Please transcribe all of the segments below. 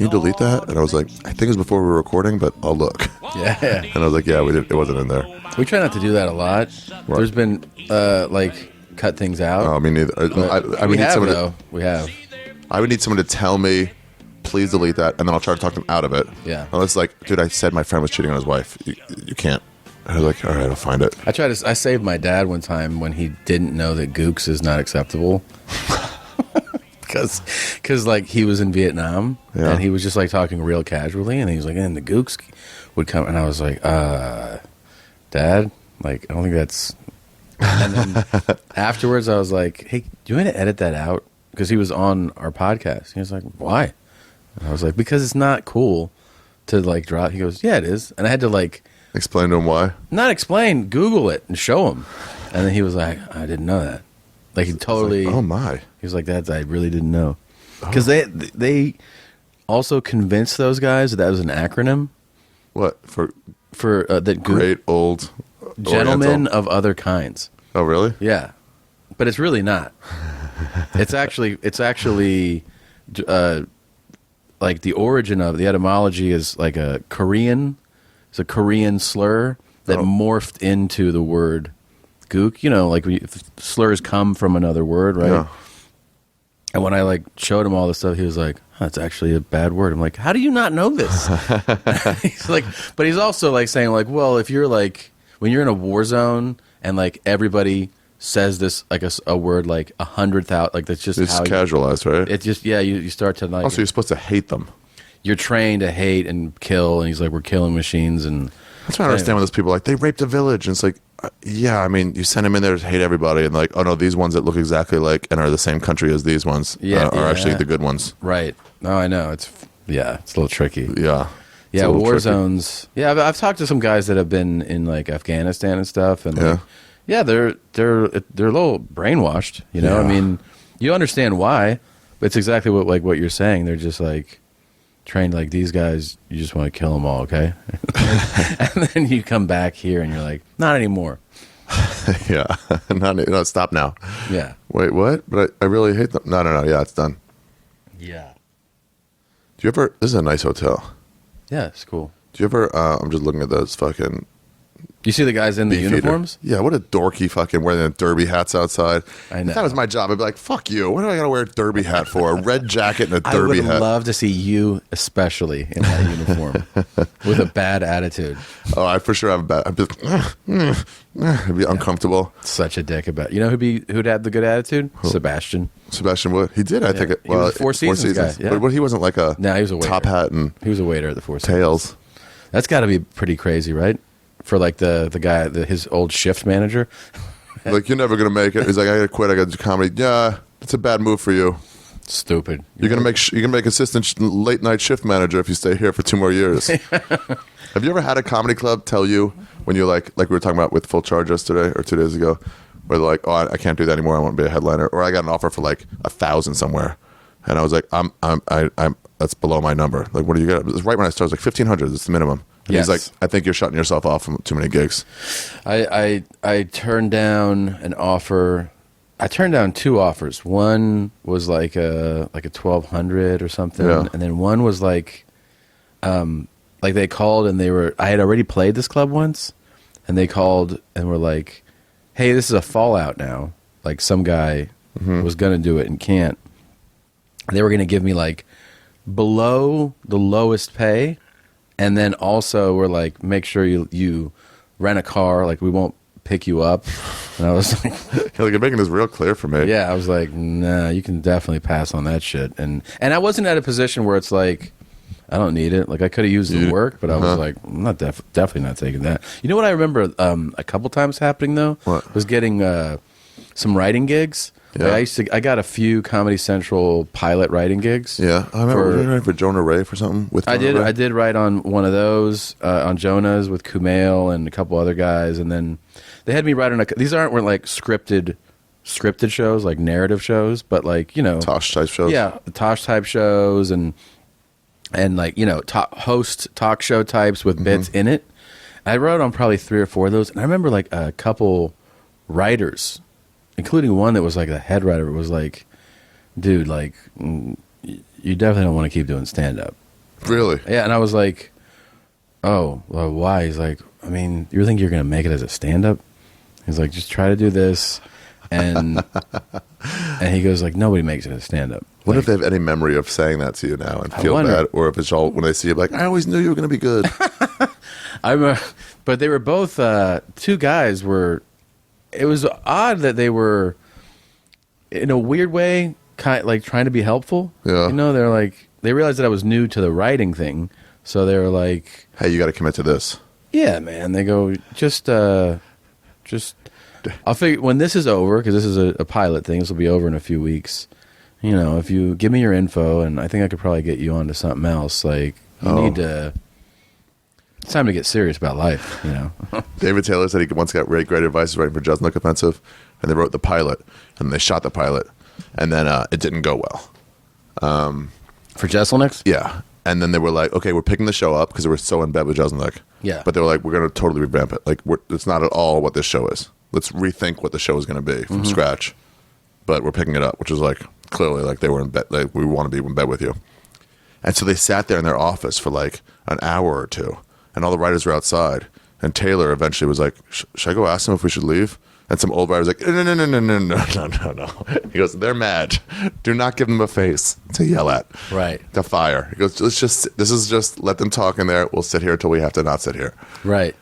you delete that? And I was like, I think it was before we were recording, but I'll look. Yeah. And I was like, yeah, it wasn't in there. We try not to do that a lot. Right. There's been, cut things out. Oh, me neither. I would need someone to, We have. I would need someone to tell me, please delete that, and then I'll try to talk them out of it. Yeah. And it's like, dude, I said my friend was cheating on his wife. You can't. I was like, all right, I'll find it. I saved my dad one time when he didn't know that Gooks is not acceptable. Because like he was in Vietnam and he was just like talking real casually and he was like, and the Gooks would come and I was like, Dad, like I don't think that's. And then afterwards I was like, hey, do you want to edit that out? Because he was on our podcast. He was like, why? And I was like, because it's not cool to like drop. He goes, yeah, it is. And I had to like explain to him why. Not explain, Google it and show him. And then he was like, I didn't know that. Like he totally. Like, oh my. He was like, "That's I really didn't know," because they also convinced those guys that was an acronym. What for that great old gentlemen of other kinds. Oh really? Yeah, but it's really not. It's actually like the origin of the etymology is like a Korean. It's a Korean slur that morphed into the word gook. You know, like slurs come from another word, right? Yeah. And when I like showed him all this stuff, he was like, "That's actually a bad word." I'm like, "How do you not know this?" He's like, but he's also like saying like, "Well, if you're like when you're in a war zone and like everybody says this like a word like 100,000, like that's just it's how casualized, right? It just you start to like. Also, you're supposed to hate them. You're trained to hate and kill, and he's like, "We're killing machines," and that's why I understand when those people are like they raped a village, and it's like. Yeah, I mean, you send them in there to hate everybody, and like, oh no, these ones that look exactly like and are the same country as these ones are actually the good ones. Right. No, I know. It's a little tricky. Yeah. Yeah, war zones. Yeah, I've talked to some guys that have been in like Afghanistan and stuff, and they're a little brainwashed. You know, I mean, you understand why, but it's exactly what you're saying. They're just like trained like these guys. You just want to kill them all, okay? And then you come back here and you're like, not anymore. Yeah, no, stop now. Yeah. Wait, what? But I really hate them. No. Yeah, it's done. Yeah. Do you ever? This is a nice hotel. Yeah, it's cool. Do you ever? I'm just looking at those fucking. You see the guys in the uniforms? Yeah, what a dorky fucking wearing their derby hats outside. I know. If that was my job, I'd be like, fuck you. What do I got to wear a derby hat for? A red jacket and a derby hat. I would love to see you, especially in that uniform, with a bad attitude. Oh, I for sure have a bad. I'd be like, I'd be uncomfortable. Such a dick about. You know who'd have the good attitude? Who? Sebastian Wood. He did, I think. He was a Four Seasons guy. Yeah. But he wasn't like a he was a waiter. Top hat and he was a waiter at the Four Seasons. Tails. That's got to be pretty crazy, right? For like the guy, his old shift manager. Like, you're never going to make it. He's like, I got to quit. I got to do comedy. Yeah, it's a bad move for you. Stupid. You're going to make assistant late night shift manager if you stay here for 2 more years. Have you ever had a comedy club tell you when you're like we were talking about with Full Charge yesterday or 2 days ago, where they're like, oh, I can't do that anymore. I want to be a headliner. Or I got an offer for like 1,000 somewhere. And I was like, I'm that's below my number. Like, what do you get? It was right when I started. It was like 1,500. It's the minimum. And he's like, I think you're shutting yourself off from too many gigs. I turned down an offer. I turned down 2 offers. One was like a 1,200 or something, and then one was like they called and I had already played this club once, and they called and were like, hey, this is a fallout now. Like some guy was gonna do it and can't. And they were gonna give me like below the lowest pay. And then also we're like, make sure you rent a car. Like, we won't pick you up. And I was like... You're making this real clear for me. Yeah, I was like, nah, you can definitely pass on that shit. And I wasn't at a position where it's like, I don't need it. Like, I could have used the work, but I was like, I'm not definitely not taking that. You know what I remember a couple times happening, though? What? Was getting some writing gigs. Yeah. Like I got a few Comedy Central pilot writing gigs. Yeah, I remember for Jonah Ray for something with. I did write on one of those on Jonah's with Kumail and a couple other guys, and then they had me write on these weren't like scripted shows, like narrative shows, but like, you know, Tosh type shows. Yeah, Tosh type shows and like, you know, host talk show types with bits in it. I wrote on probably 3 or 4 of those, and I remember like a couple writers, including one that was like the head writer, was like, dude, like, you definitely don't want to keep doing stand-up. Really? Yeah, and I was like, oh, well, why? He's like, I mean, you think you're going to make it as a stand-up? He's like, just try to do this. And and he goes like, nobody makes it as a stand-up. What like, if they have any memory of saying that to you now and feel bad? Or if it's all, when they see you, like, I always knew you were going to be good. But they were both, two guys were, it was odd that they were, in a weird way, kind of like trying to be helpful. Yeah. You know, they're like, they realized that I was new to the writing thing. So they were like, hey, you got to commit to this. yeah, man. They go, just, I'll figure, when this is over, because this is a pilot thing, this will be over in a few weeks. You know, if you give me your info, and I think I could probably get you onto something else, like, you need to, it's time to get serious about life, you know. David Taylor said he once got really great advice writing for Jeselnik Offensive, and they wrote the pilot, and they shot the pilot, and then it didn't go well. For Jeselnik's? Yeah. And then they were like, okay, we're picking the show up because they were so in bed with Jeselnik. Yeah. But they were like, we're going to totally revamp it. Like, it's not at all what this show is. Let's rethink what the show is going to be from scratch. But we're picking it up, which is like, clearly, like, they were in bed. Like, we want to be in bed with you. And so they sat there in their office for like an hour or two, and all the writers were outside. And Taylor eventually was like, should I go ask them if we should leave? And some old writer was like, no. He goes, they're mad. Do not give them a face to yell at. Right. To fire. He goes, this is just, let them talk in there. We'll sit here until we have to not sit here. Right.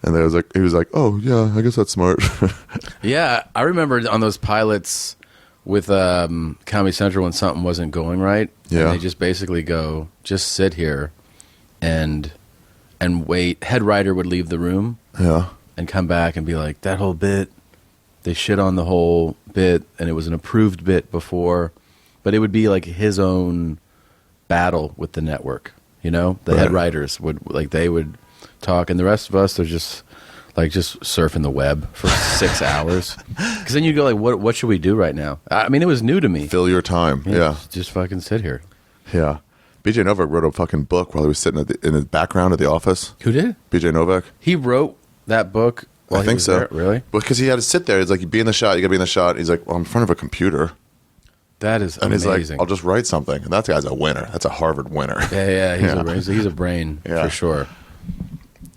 And he was like, oh, yeah, I guess that's smart. Yeah, I remember on those pilots with Comedy Central when something wasn't going right. Yeah. And they just basically go, just sit here and wait. Head writer would leave the room. Yeah. And come back and be like, that whole bit, they shit on the whole bit, and it was an approved bit before, but it would be like his own battle with the network, you know? The head writers they would talk, and the rest of us are just surfing the web for 6 hours. Because then you go like, what should we do right now? I mean, it was new to me. Fill your time. Yeah. Just fucking sit here. Yeah. BJ Novak wrote a fucking book while he was sitting in the background at the office. Who did? BJ Novak. He wrote that book while I think so. There? Really? Because he had to sit there. He's like, you be in the shot, you got to be in the shot. He's like, well, I'm in front of a computer. That is and amazing. He's like, I'll just write something. And that guy's a winner. That's a Harvard winner. Yeah, he's a brain for sure.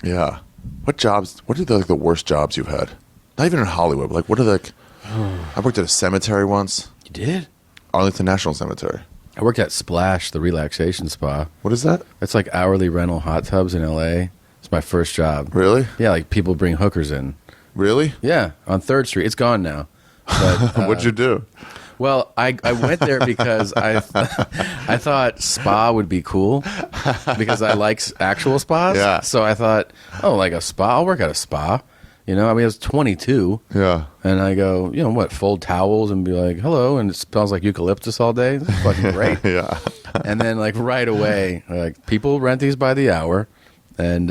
Yeah. What are the worst jobs you've had? Not even in Hollywood, but like, what are the... I worked at a cemetery once. You did? Arlington National Cemetery. I worked at Splash, the relaxation spa. What is that? It's like hourly rental hot tubs in L.A. It's my first job. Really? Yeah, like people bring hookers in. Really? Yeah, on 3rd Street. It's gone now. But, what'd you do? Well, I went there because I thought spa would be cool because I like actual spas. Yeah. So I thought, oh, like a spa? I'll work at a spa. You know, I mean, I was 22. Yeah. And I go, you know what, fold towels and be like, hello, and it smells like eucalyptus all day. This is fucking great. Yeah. And then, like, right away, like, people rent these by the hour, and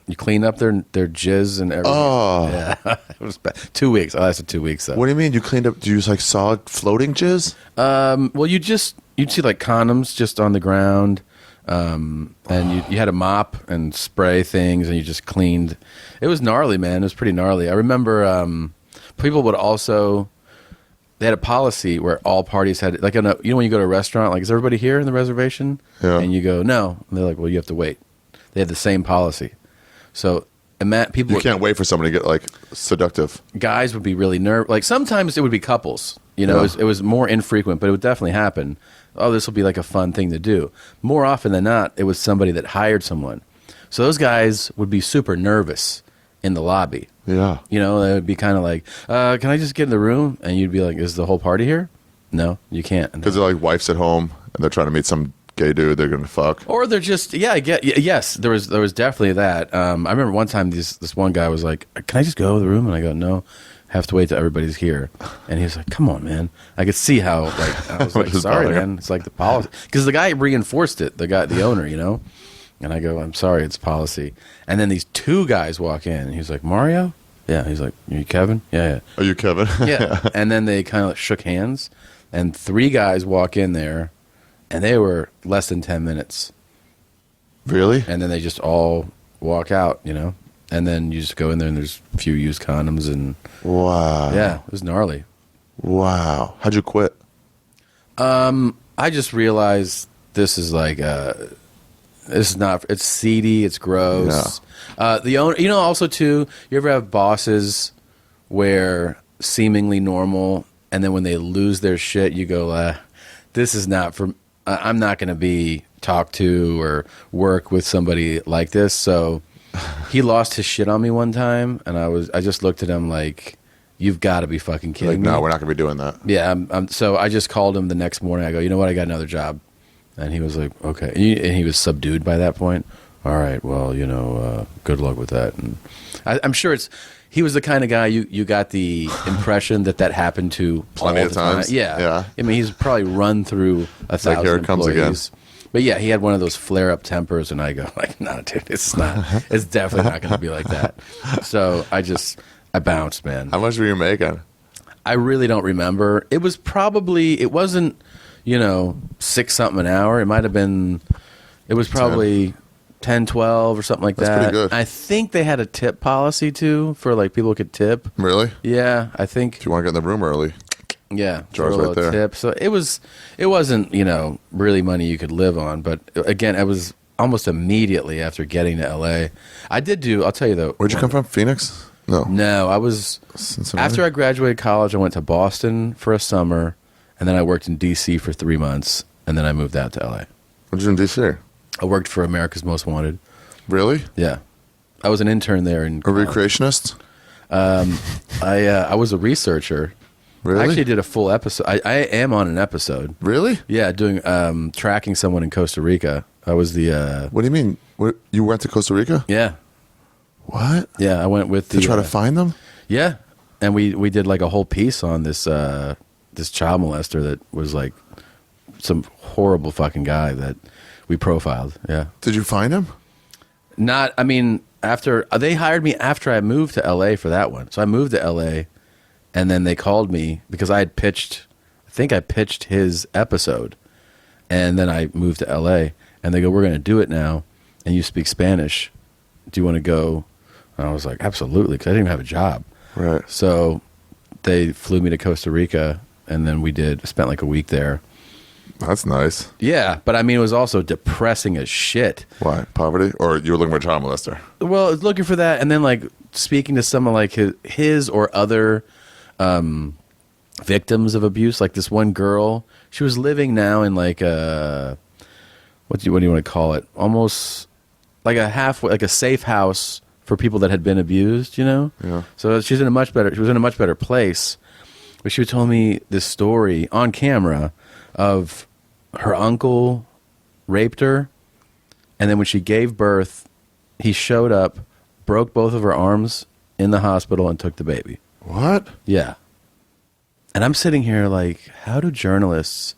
you clean up their jizz and everything. Oh. Yeah. It was bad. 2 weeks. I lasted 2 weeks, though. What do you mean? You cleaned up? Do you use like solid floating jizz? Well, you'd see, like, condoms just on the ground. And you had a mop and spray things, and you just cleaned. It was gnarly, man. It was pretty gnarly. I remember people would also, they had a policy where all parties had, like, you know when you go to a restaurant, like, is everybody here in the reservation? Yeah. And you go, no. And they're like, well, you have to wait. They had the same policy. So people You can't wait for somebody to get like seductive. Guys would be really nervous. Like sometimes it would be couples. You know, it was more infrequent, but it would definitely happen. Oh, this will be like a fun thing to do. More often than not, it was somebody that hired someone. So those guys would be super nervous in the lobby. Yeah. You know, they would be kind of like, can I just get in the room? And you'd be like, is the whole party here? No, you can't. Because they're like wives at home and they're trying to meet some gay dude they're going to fuck. Or they're just, yes, there was definitely that. I remember one time this one guy was like, can I just go to the room? And I go, no. Have to wait till everybody's here. And he was like, come on, man. I could see how, like, I was like, sorry, man. It's like the policy. Because the guy reinforced it, the owner, you know? And I go, I'm sorry, it's policy. And then these two guys walk in. And he's like, Mario? Yeah. He's like, are you Kevin? Yeah. Are you Kevin? Yeah. And then they kind of shook hands. And 3 guys walk in there. And they were less than 10 minutes. Really? And then they just all walk out, you know? And then you just go in there and there's a few used condoms and... Wow. Yeah, it was gnarly. Wow. How'd you quit? I just realized this is like... It's not. It's seedy. It's gross. The owner, also too. You ever have bosses where seemingly normal, and then when they lose their shit, you go, "This is not for. I'm not going to be talked to or work with somebody like this." So he lost his shit on me one time, and I just looked at him like, "You've got to be fucking kidding me!" No, we're not going to be doing that. Yeah. So I just called him the next morning. I go, "You know what? I got another job." And he was like, okay. And he was subdued by that point. All right, well, good luck with that. And I'm sure he was the kind of guy you got the impression that happened to plenty of times. Yeah. I mean, he's probably run through 1,000 like, here it comes again. But yeah, he had one of those flare-up tempers, and I go, like, no, dude, it's not. It's definitely not going to be like that. So I bounced, man. How much were you making? I really don't remember. It wasn't, 6 something an hour. It might have been, it was probably 10, 12 or something like That's that. pretty good. I think they had a tip policy too for like people could tip. Really? Yeah, I think. If you want to get in the room early. Yeah, Jars for a right little there. tip. So it wasn't, really money you could live on. But again, it was almost immediately after getting to LA. I'll tell you though. Where'd you come from? Phoenix? No, I was, Cincinnati? after I graduated college, I went to Boston for a summer. And then I worked in D.C. for 3 months, and then I moved out to L.A. What'd you do in D.C.? I worked for America's Most Wanted. Really? Yeah. I was an intern there. A recreationist? I was a researcher. Really? I actually did a full episode. I am on an episode. Really? Yeah, doing tracking someone in Costa Rica. I was the... What do you mean? You went to Costa Rica? Yeah. What? Yeah, I went with To try to find them? Yeah. And we did like a whole piece on this child molester that was like some horrible fucking guy that we profiled. Yeah. Did you find him? After they hired me after I moved to LA for that one. So I moved to LA and then they called me because I pitched his episode, and then I moved to LA and they go, "We're going to do it now and you speak Spanish. Do you want to go?" And I was like, "Absolutely," because I didn't even have a job. Right. So they flew me to Costa Rica. And then spent like a week there. That's nice. Yeah, but it was also depressing as shit. Why? Poverty? Or you were looking for a child molester? Well, I was looking for that, and then like speaking to someone like his or other victims of abuse. Like this one girl, she was living now in like what do you want to call it? Almost like a safe house for people that had been abused. Yeah. So she was in a much better place. But she told me this story on camera of her uncle raped her, and then when she gave birth, he showed up, broke both of her arms in the hospital, and took the baby. What? Yeah. And I'm sitting here like, how do journalists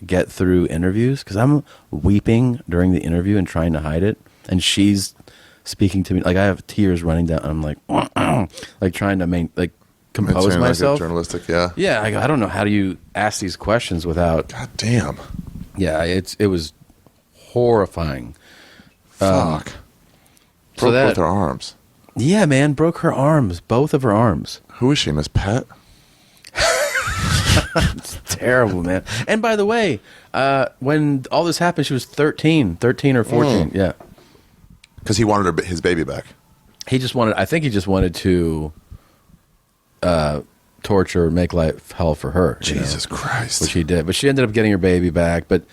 get through interviews? Because I'm weeping during the interview and trying to hide it, and she's speaking to me like I have tears running down. I'm like, like trying to compose myself. Like journalistic, yeah. Yeah, I don't know how do you ask these questions without. God damn. Yeah, it was horrifying. Fuck. Broke both her arms. Yeah, man, broke her arms, both of her arms. Who is she, Miss Pet? It's terrible, man. And by the way, when all this happened, she was 13 or 14. Yeah. Because he wanted his baby back. I think he just wanted to torture, make life hell for her. Jesus Christ. Which he did. But she ended up getting her baby back. But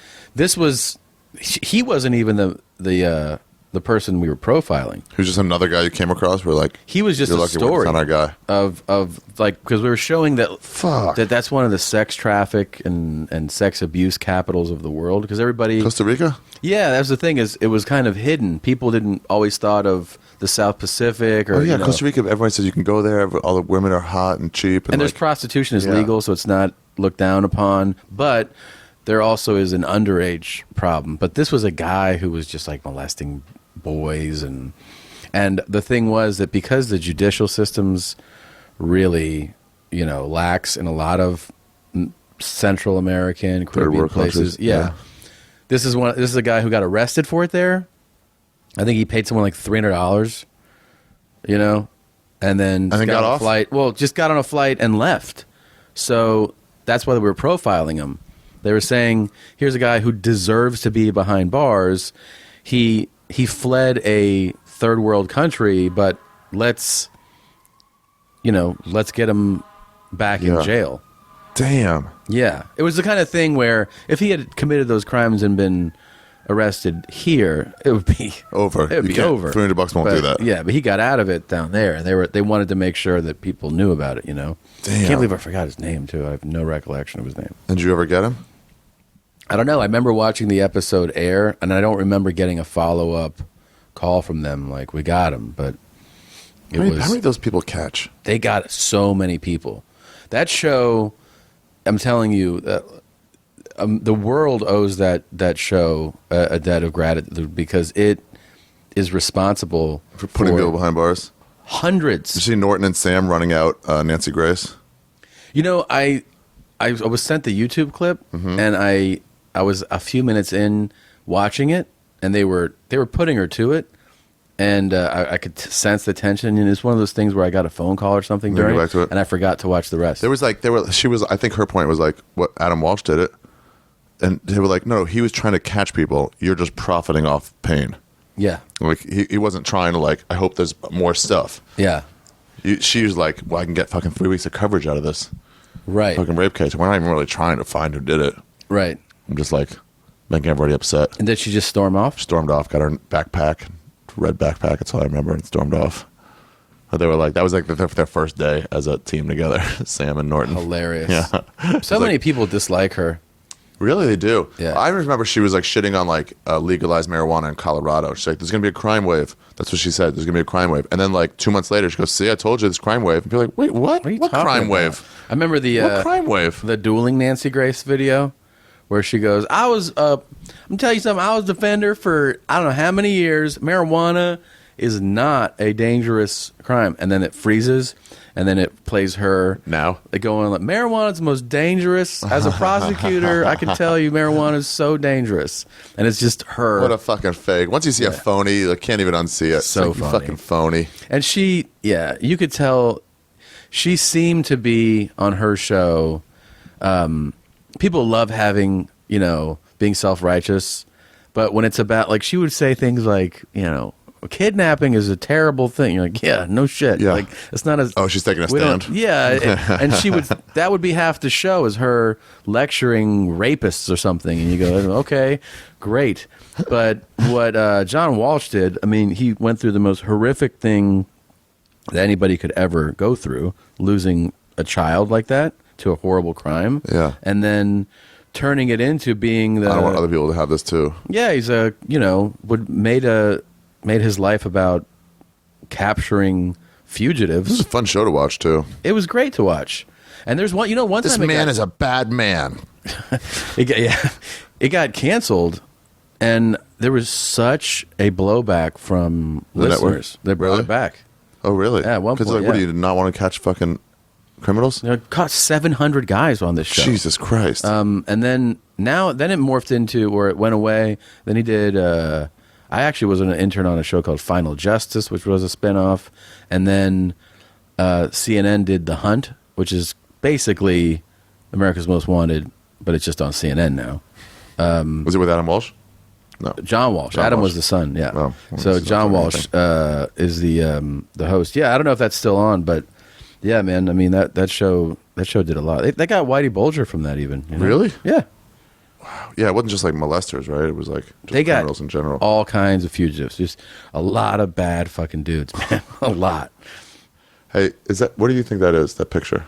he wasn't even the person we were profiling. He was just another guy you came across? He was just a story on our guy. of because we were showing that Fuck. that's one of the sex traffic and sex abuse capitals of the world. Because everybody... Costa Rica? Yeah, that's the thing, is it was kind of hidden. People didn't always thought of the South Pacific. Or, Costa Rica, everyone says you can go there, but all the women are hot and cheap. And there's prostitution is legal, so it's not looked down upon. But there also is an underage problem. But this was a guy who was just like molesting boys. And the thing was that because the judicial system's really, lax in a lot of Central American, Caribbean places. Yeah. This is a guy who got arrested for it there. I think he paid someone like $300, and then got on off? a flight. Well, just got on a flight and left. So that's why we were profiling him. They were saying, here's a guy who deserves to be behind bars. He fled a third world country, but let's get him back in jail. Damn. Yeah. It was the kind of thing where if he had committed those crimes and been arrested here, it would be over. It would be over. $300 won't do that. Yeah, but he got out of it down there, and they wanted to make sure that people knew about it. Damn. I can't believe I forgot his name too. I have no recollection of his name. And did you ever get him? I don't know. I remember watching the episode air, and I don't remember getting a follow-up call from them like, we got him, but how many of those people catch? They got so many people. That show, I'm telling you, the world owes that show a debt of gratitude because it is responsible for putting people behind bars. Hundreds. Did you see Norton and Sam running out Nancy Grace? I was sent the YouTube clip, and I was a few minutes in watching it, and they were putting her to it, and I could sense the tension. And it's one of those things where I got a phone call or something during it, and I forgot to watch the rest. I think her point was like, what, Adam Walsh did it, and they were like, no, he was trying to catch people. You're just profiting off pain. Yeah, like he wasn't trying to like. I hope there's more stuff. Yeah, she was like, well, I can get fucking 3 weeks of coverage out of this. Right, fucking rape case. We're not even really trying to find who did it. Right. I'm just like making everybody upset. And did she just storm off? Stormed off. Got her backpack, red backpack. That's all I remember. And stormed off. But they were like, that was like their first day as a team together. Sam and Norton. Hilarious. Yeah. So many people dislike her. Really, they do. Yeah. I remember she was like shitting on like legalized marijuana in Colorado. She's like, "There's gonna be a crime wave." That's what she said. There's gonna be a crime wave. And then like 2 months later, she goes, "See, I told you this crime wave." And people are like, "Wait, what? What crime wave?" I remember what crime wave? The dueling Nancy Grace video, where she goes, I'm telling you something. I was a defender for I don't know how many years. Marijuana is not a dangerous crime. And then it freezes, and then it plays her now going like, marijuana is the most dangerous. As a prosecutor, I can tell you marijuana is so dangerous. And it's just her. What a fucking fake. Once you see a phony, you can't even unsee it. So it's like, funny. Fucking phony. And you could tell she seemed to be on her show. People love having, being self-righteous. But when it's about, like, she would say things like, kidnapping is a terrible thing. You're like, yeah, no shit. Yeah. Like, it's not as. Oh, she's taking a stand. Yeah, and that would be half the show is her lecturing rapists or something, and you go, okay, great. But what John Walsh did, I mean, he went through the most horrific thing that anybody could ever go through, losing a child like that to a horrible crime. Yeah, and then turning it into being the. I don't want other people to have this too. Yeah, he's made his life about capturing fugitives. This is a fun show to watch too. It was great to watch. And there's one time this man is a bad man. It got canceled, and there was such a blowback from The listeners. network? They brought it back. Oh, really? Yeah, at one point, what do you not want to catch fucking criminals? It caught 700 guys on this show. Jesus Christ. And then it morphed into where it went away. Then he did. I actually was an intern on a show called Final Justice, which was a spinoff, and then CNN did The Hunt, which is basically America's Most Wanted, but it's just on CNN now. Was it with Adam Walsh? No, John Walsh. Adam was the son. Yeah. Oh, so John Walsh is the host. Yeah, I don't know if that's still on, but yeah, man. I mean that show did a lot. They got Whitey Bulger from that even. Really? Yeah. Wow. Yeah, it wasn't just like molesters, right? It was like just they got criminals in general. All kinds of fugitives. Just a lot of bad fucking dudes, man. A lot. Hey, what do you think that is? That picture?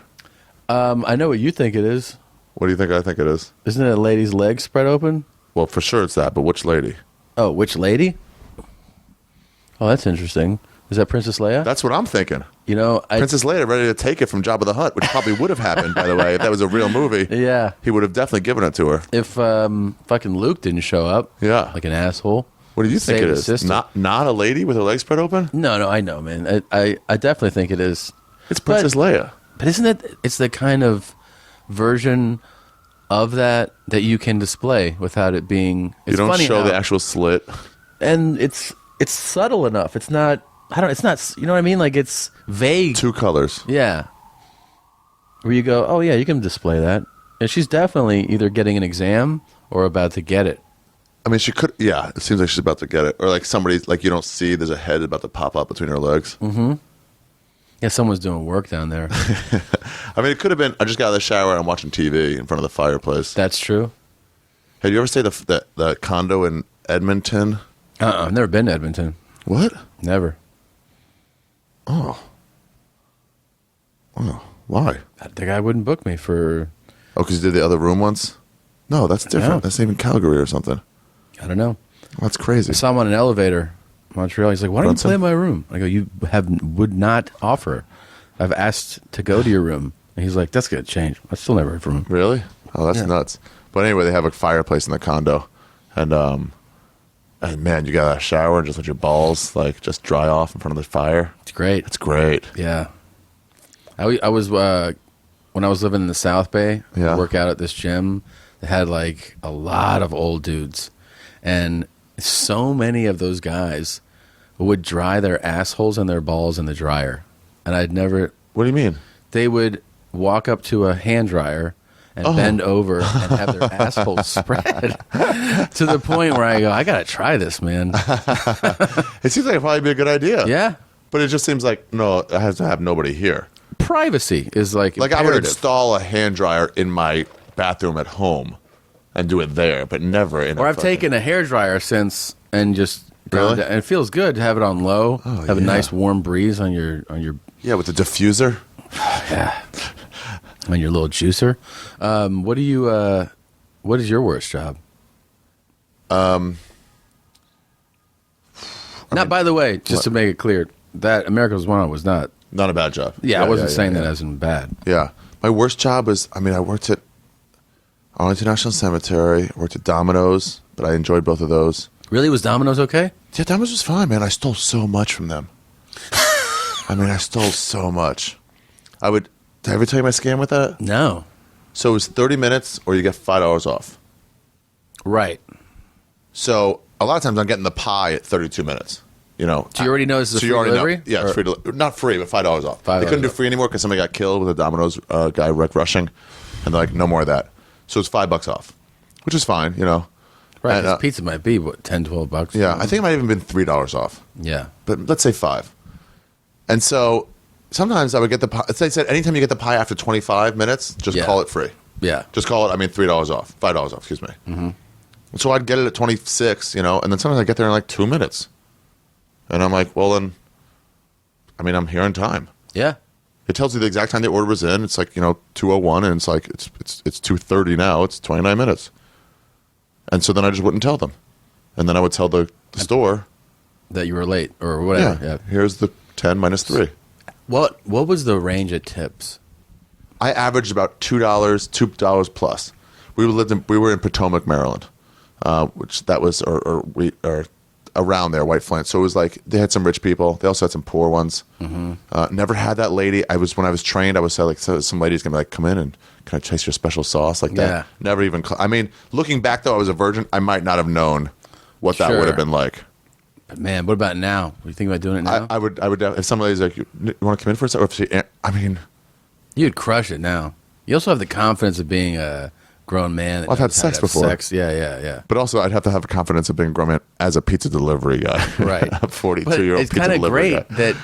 I know what you think it is. What do you think I think it is? Isn't it a lady's legs spread open? Well, for sure it's that, but which lady? Oh, which lady? Oh, that's interesting. Is that Princess Leia? That's what I'm thinking. Princess Leia ready to take it from Jabba the Hutt, which probably would have happened, by the way, if that was a real movie. Yeah. He would have definitely given it to her. If fucking Luke didn't show up. Yeah. Like an asshole. What do you think it is? Not a lady with her legs spread open? No, I know, man. I definitely think it is. It's Princess Leia. But isn't it's the kind of version of that you can display without it being. You don't show the actual slit, and it's subtle enough. It's not. It's not. You know what I mean? Like it's vague. 2 colors. Yeah. Where you go, oh yeah, you can display that. And she's definitely either getting an exam or about to get it. I mean, she could. Yeah, it seems like she's about to get it, or like somebody like you don't see. There's a head about to pop up between her legs. Mm-hmm. Yeah, someone's doing work down there. I mean, it could have been. I just got out of the shower and I'm watching TV in front of the fireplace. That's true. Have you ever stayed the condo in Edmonton? I've never been to Edmonton. What? Never. Oh. Why? The guy wouldn't book me for... Oh, because you did the other room once? No, that's different. No. That's even Calgary or something. I don't know. That's crazy. I saw him on an elevator in Montreal. He's like, why don't you play in my room? I go, you would not offer. I've asked to go to your room. And he's like, that's going to change. I still never heard from him. Really? Oh, that's nuts. But anyway, they have a fireplace in the condo. And man, you got a shower and just let your balls like just dry off in front of the fire. It's great. It's great. Yeah. I was when I was living in the South Bay, Yeah. I work out at this gym. They had like a lot of old dudes, and so many of those guys would dry their assholes and their balls in the dryer. And I'd never. What do you mean? They would walk up to a hand dryer and bend over and have their assholes spread to the point where I go, I gotta try this, man. It seems like it'd probably be a good idea. Yeah. But it just seems like no, it has to have nobody here. Privacy is like I would imperative. install a hand dryer in my bathroom at home and do it there, but never in. Or I've taken a hairdryer since and just Really? and it feels good to have it on low, have a nice warm breeze on your Yeah, with the diffuser. yeah, on your little juicer. What is your worst job? By the way, just to make it clear, that America's One was not. Not a bad job. Yeah, I wasn't saying that as in bad. Yeah. My worst job was, I worked at Arlington National Cemetery, I worked at Domino's, but I enjoyed both of those. Really, was Domino's okay? Yeah, Domino's was fine, man. I stole so much from them. I stole so much. Did I ever tell you my scam with that? No. So it was 30 minutes or you get $5 off. Right. So a lot of times I'm getting the pie at 32 minutes. You know, Do you already know this is a so free you already delivery? know, yeah, it's free not free, but $5 off. $5 They couldn't do off. free anymore because somebody got killed with a Domino's guy rushing, and they're like, no more of that. So it's $5 off, which is fine, you know. Right, And, 'cause pizza might be, what, $10, $12? Yeah, I think it might have even been $3 off, Yeah. but let's say $5. And so sometimes I would get the pie. They said anytime you get the pie after 25 minutes, just Yeah. call it free. Yeah. Just call it, $3 off, $5 off, excuse me. Mm-hmm. So I'd get it at 26, you know, and then sometimes I get there in like 2 minutes. And I'm like, well, then, I'm here on time. Yeah. It tells you the exact time the order was in. It's like, 2:01, and it's like, it's 2:30 now. It's 29 minutes. And so then I just wouldn't tell them. And then I would tell the store, That you were late or whatever. Yeah. here's the 10 minus 3. What was the range of tips? I averaged about $2 plus. We were in Potomac, Maryland, which that was or around there, White Flint. So it was like they had some rich people. They also had some poor ones. Mm-hmm. Never had that lady. when I was trained, I was some lady's gonna be like, come in and can I taste your special sauce like that? Yeah. Never even. Looking back though, I was a virgin. I might not have known what that Sure. would have been like. But man, what about now? Are you thinking about doing it now? I would if some lady's like, you want to come in for a second? Or if she, You'd crush it now. You also have the confidence of being a grown man. that I've had knows how to sex have before. Sex. Yeah. But also, I'd have to have a confidence of being a grown man as a pizza delivery guy. Right. A 42-year-old But it's pizza kind of delivery great guy. that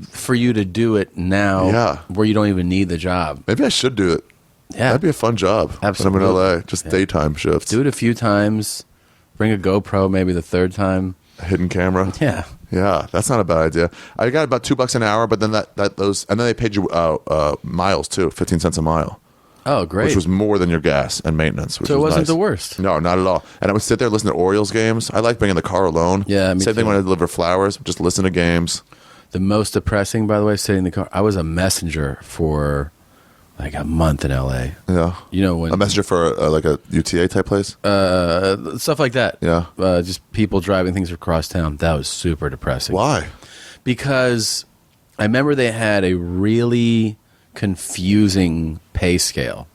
for you to do it now Yeah. where you don't even need the job. Maybe I should do it. Yeah. That'd be a fun job. Absolutely. When I'm in LA, just daytime shifts. Do it a few times. Bring a GoPro maybe the third time. A hidden camera. Yeah. Yeah, that's not a bad idea. I got about $2 an hour, but then and then they paid you miles too, 15 cents a mile, Oh, great. which was more than your gas and maintenance. Which So it was wasn't nice. the worst. No, not at all. And I would sit there listen to Orioles games. I like being in the car alone. Yeah, me Same thing too. when I deliver flowers. Just listen to games. The most depressing, by the way, sitting in the car. I was a messenger for like a month in LA. Yeah. You know when A messenger for like a UTA type place. stuff like that. Yeah. Just people driving things across town. That was super depressing. Why? Because I remember they had a really confusing pay scale.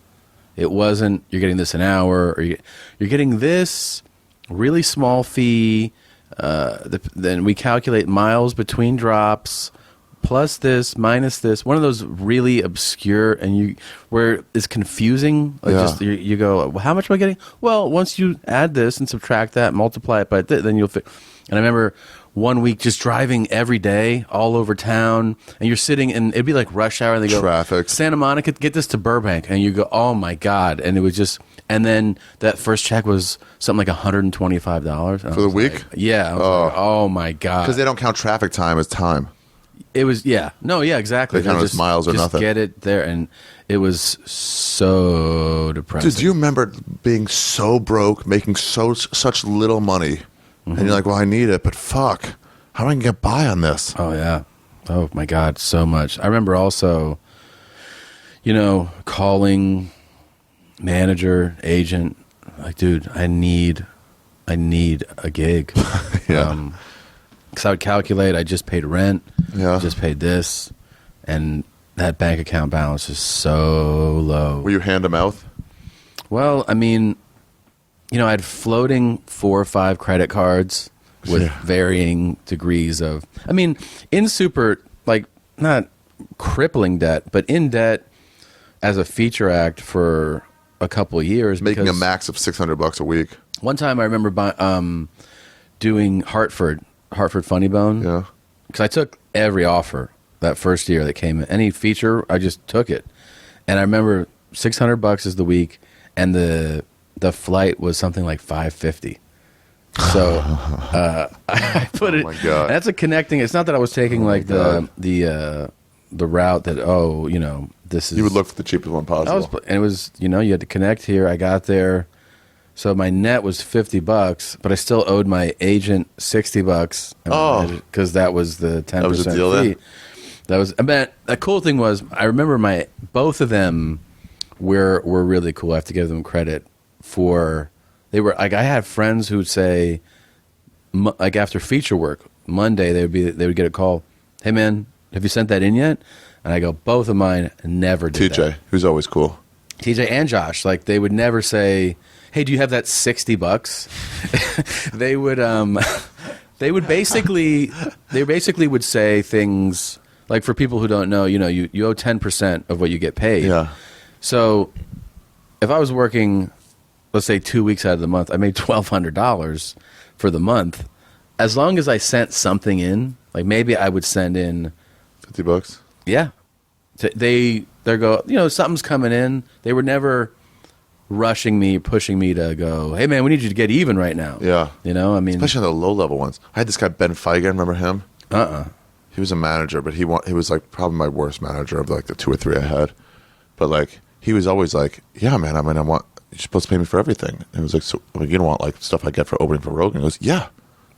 It wasn't you're getting this an hour, or you're getting this really small fee. Then we calculate miles between drops, plus this minus this. One of those really obscure and where it's confusing. Like Yeah. just you go, well, how much am I getting? Well, once you add this and subtract that, multiply it by then you'll fit. And I remember one week just driving every day all over town, and you're sitting and it'd be like rush hour, and they go Traffic. Santa Monica, get this to Burbank, and you go, oh my god, and it was just. And then that first check was something like $125 For the week? like, yeah. I was like, oh my god. Because they don't count traffic time as time. It was exactly. They count it as miles or just nothing. Get it there, and it was so depressing. Dude, do you remember being so broke, making such little money, and you're like, well, I need it, but fuck, how am I gonna get by on this? Oh yeah. Oh my god, so much. I remember also, calling manager, agent, like, dude, I need a gig. Yeah. Because I would calculate, I just paid rent, Yeah. just paid this, and that bank account balance is so low. Were you hand to mouth? Well, I mean, I had floating 4 or 5 credit cards with varying degrees of, I mean, in super, like, not crippling debt, but in debt as a feature act for a couple of years. Making a because max of $600 a week. one time I remember doing Hartford Funny Bone. Yeah. Because I took every offer that first year that came in. Any feature, I just took it. And I remember $600 is the week, and the flight was something like $550. So I put it. Oh my God. That's a connecting. It's not that I was taking like the route that this is. You would look for the cheapest one possible. And it was you had to connect here. I got there, so my net was $50, but I still owed my agent $60. Because that was the 10% That was the deal fee. then? That was. I mean, the cool thing was I remember both of them were really cool. I have to give them credit for. They were like, I had friends who would say, like, after feature work Monday, they would get a call. Hey man, have you sent that in yet? And I go, both of mine never did TJ, that. who's always cool. TJ and Josh, like, they would never say, hey, do you have that $60? They basically would say things like, for people who don't know, you owe 10% of what you get paid. Yeah. So if I was working, let's say 2 weeks out of the month, I made $1,200 for the month. As long as I sent something in, like maybe I would send in $50. yeah. They go, something's coming in. They were never rushing me, pushing me to go, hey man, we need you to get even right now. Yeah. I mean, Especially on the low level ones. I had this guy Ben Feigen. Remember him? He was a manager, but he was like probably my worst manager of like the 2 or 3 I had. But like he was always like, yeah, man. I mean, you're supposed to pay me for everything. And it was like, so you don't want like stuff I get for opening for Rogan? He goes, yeah.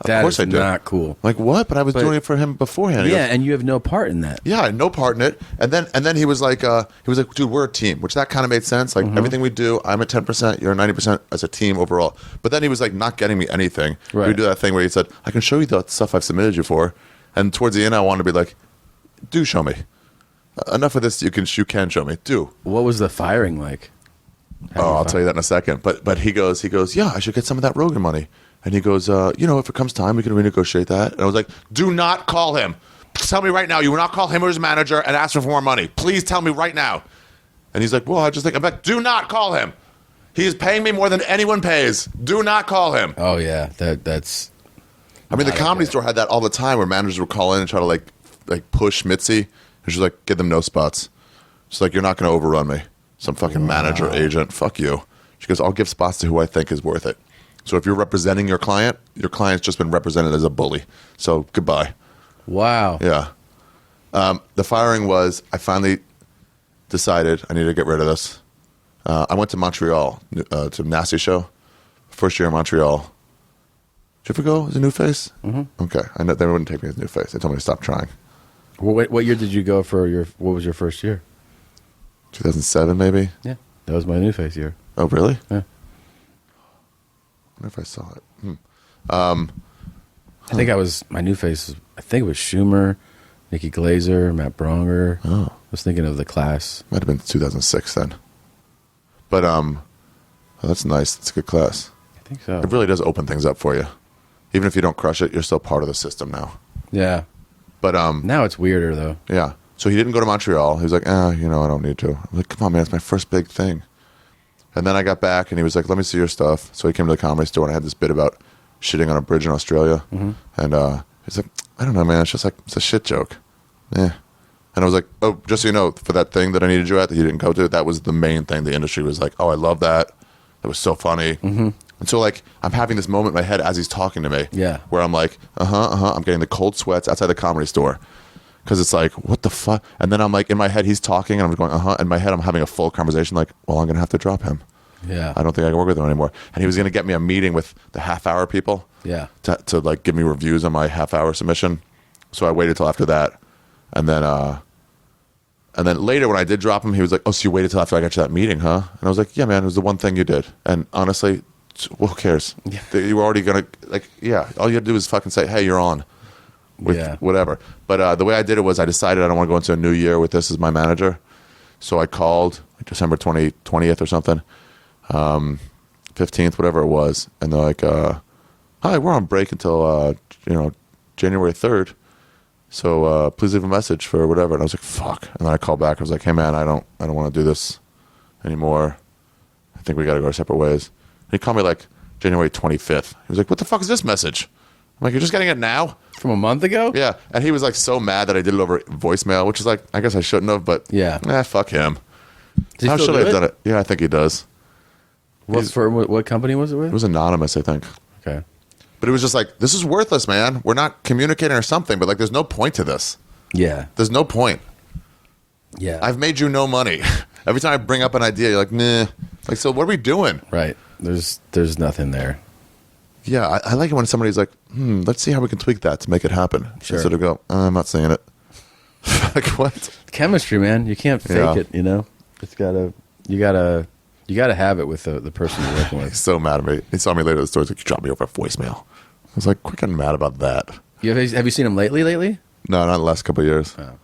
Of course I do. Not cool. Like what? But I was doing it for him beforehand. Yeah, and you have no part in that. Yeah, no part in it. And then he was like, dude, we're a team, which that kind of made sense. Like everything we do, I'm at 10%, you're at 90% as a team overall. But then he was like not getting me anything. Right. We do that thing where he said, I can show you the stuff I've submitted you for. And towards the end, I wanted to be like, do show me. Enough of this. You can show me. Do. What was the firing like? I'll tell you that in a second. But he goes, yeah, I should get some of that Rogan money. And he goes, if it comes time, we can renegotiate that. And I was like, do not call him. Tell me right now, you will not call him or his manager and ask him for more money. Please tell me right now. And he's like, well, I just think, I'm like, do not call him. He is paying me more than anyone pays. Do not call him. Oh yeah, that's. I mean, the Comedy Store had that all the time, where managers would call in and try to like push Mitzi. And she's like, give them no spots. She's like, you're not going to overrun me. Some fucking manager, agent. Fuck you. She goes, I'll give spots to who I think is worth it. So if you're representing your client's just been represented as a bully. So goodbye. Wow. Yeah. The firing was, I finally decided I needed to get rid of this. I went to Montreal to Nasty Show. First year in Montreal. Did you ever go as a new face? Mm-hmm. Okay. I know they wouldn't take me as a new face. They told me to stop trying. Well, what year did you go for what was your first year? 2007 maybe? Yeah. That was my new face year. Oh, really? Yeah. I wonder if I saw it. I think my new face, I think it was Schumer, Nikki Glazer, Matt Bronger. Oh. I was thinking of the class. Might have been 2006 then. But that's nice. It's a good class. I think so. It really does open things up for you. Even if you don't crush it, you're still part of the system now. Yeah. But now it's weirder though. yeah. So he didn't go to Montreal. He was like, I don't need to. I'm like, come on, man, it's my first big thing. And then I got back, and he was like, let me see your stuff. So he came to the Comedy Store, and I had this bit about shitting on a bridge in Australia. And he's like, I don't know, man. It's just like, it's a shit joke. And I was like, oh, just so you know, for that thing that I needed you at that you didn't go to, that was the main thing. The industry was like, oh, I love that. That was so funny. And so, like, I'm having this moment in my head as he's talking to me. Yeah. Where I'm like, I'm getting the cold sweats outside the Comedy Store. Because it's like, what the fuck? And then I'm like, in my head, he's talking, and I'm going, In my head, I'm having a full conversation like, well, I'm going to have to drop him. Yeah. I don't think I can work with him anymore. And he was going to get me a meeting with the half-hour people. Yeah. To like, give me reviews on my half-hour submission. So I waited till after that. And then later when I did drop him, he was like, oh, so you waited till after I got you that meeting, huh? And I was like, yeah, man, it was the one thing you did. And honestly, who cares? Yeah. You were already going to, like, all you had to do is fucking say, hey, you're on. With whatever. But the way I did it was I decided I don't want to go into a new year with this as my manager. So I called like December 20th or something, 15th, whatever it was. And they're like, hi, we're on break until, January 3rd. So please leave a message for whatever. And I was like, fuck. And then I called back. I was like, hey, man, I don't want to do this anymore. I think we got to go our separate ways. And he called me like January 25th. He was like, what the fuck is this message? I'm like, you're just getting it now? From a month ago? Yeah. And he was like so mad that I did it over voicemail, which is like, I guess I shouldn't have, but fuck him. How should I have done it? Yeah, I think he does. What company was it with? It was anonymous, I think. Okay. But it was just like, this is worthless, man. We're not communicating or something, but like, there's no point to this. Yeah. There's no point. Yeah. I've made you no money. Every time I bring up an idea, you're like, nah. Like, so what are we doing? Right. There's nothing there. Yeah, I like it when somebody's like, let's see how we can tweak that to make it happen. Sure. Instead of go, I'm not saying it. Like, what? Chemistry, man. You can't fake it, you know? You gotta have it with the person you're working with. He's so mad at me. He saw me later at the store. He's like, you dropped me over a voicemail. I was like, quit getting mad about that. Have you seen him lately? No, not the last couple of years. Oh.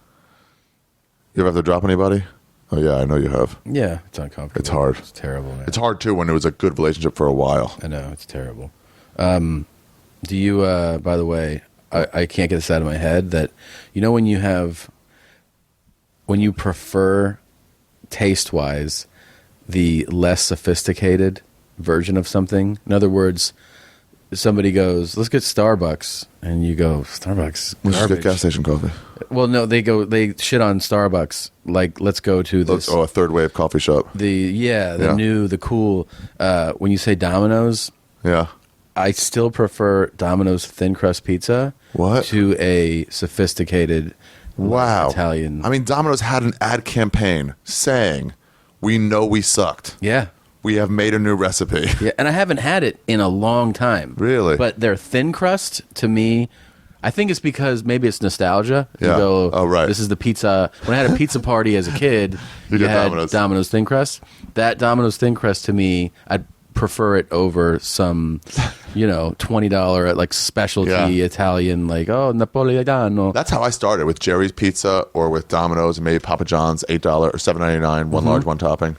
You ever have to drop anybody? Oh, yeah, I know you have. Yeah, it's uncomfortable. It's hard. It's terrible, man. It's hard, too, when it was a good relationship for a while. I know, it's terrible. Do you, by the way, I can't get this out of my head that, you know, when you prefer taste-wise the less sophisticated version of something. In other words, somebody goes, let's get Starbucks. And you go, Starbucks, Let's garbage. get gas station coffee. Well, no, they shit on Starbucks. Like, let's go to this. Oh, a third wave coffee shop. The new, the cool. When you say Domino's, Yeah. I still prefer Domino's thin crust pizza. What? To a sophisticated Italian. I mean, Domino's had an ad campaign saying, we know we sucked. Yeah. We have made a new recipe. Yeah, and I haven't had it in a long time. Really? But their thin crust, to me, I think it's because maybe it's nostalgia. Yeah. You go, oh, right. This is the pizza. When I had a pizza party as a kid, you had Domino's thin crust. That Domino's thin crust, to me, I'd prefer it over some, $20 at like specialty Italian, like, Napoletano. That's how I started, with Jerry's Pizza or with Domino's and maybe Papa John's, $8 or $7.99, one large, one topping.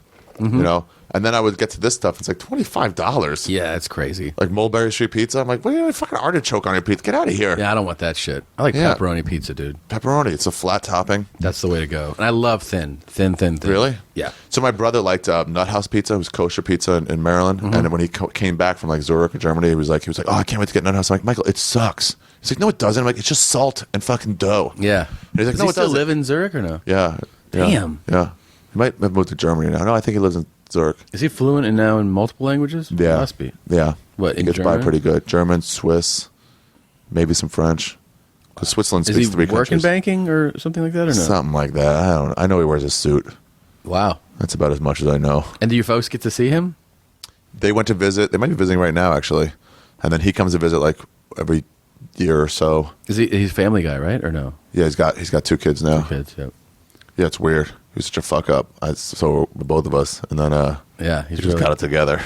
And then I would get to this stuff. It's like $25. Yeah, it's crazy. Like Mulberry Street Pizza. I'm like, what are you fucking artichoke on your pizza? Get out of here. Yeah, I don't want that shit. I like pepperoni pizza, dude. Pepperoni. It's a flat topping. That's the way to go. And I love thin. Really? Yeah. So my brother liked Nut House Pizza. It was kosher pizza in Maryland. And when he came back from like Zurich or Germany, he was like, oh, I can't wait to get Nut House. I'm like, Michael, it sucks. He's like, no, it doesn't. I'm like, it's just salt and fucking dough. Yeah. And he's like, Does he still live in Zurich or no? Yeah. Damn. Yeah. He might have moved to Germany now. No, I think he lives in Zurich. Is he fluent now in multiple languages? Yeah. Must be. Yeah. What, in he gets German? by pretty good. German, Swiss, maybe some French. Because Switzerland speaks three countries. Is he working banking or something like that, or no? Something like that. I know he wears a suit. Wow. That's about as much as I know. And do you folks get to see him? They went to visit. They might be visiting right now, actually. And then he comes to visit like every year or so. He's a family guy, right, or no? Yeah, he's got 2 kids now. 2 kids, yep. Yeah, it's weird. He was such a fuck up. So both of us. And then he just got it together.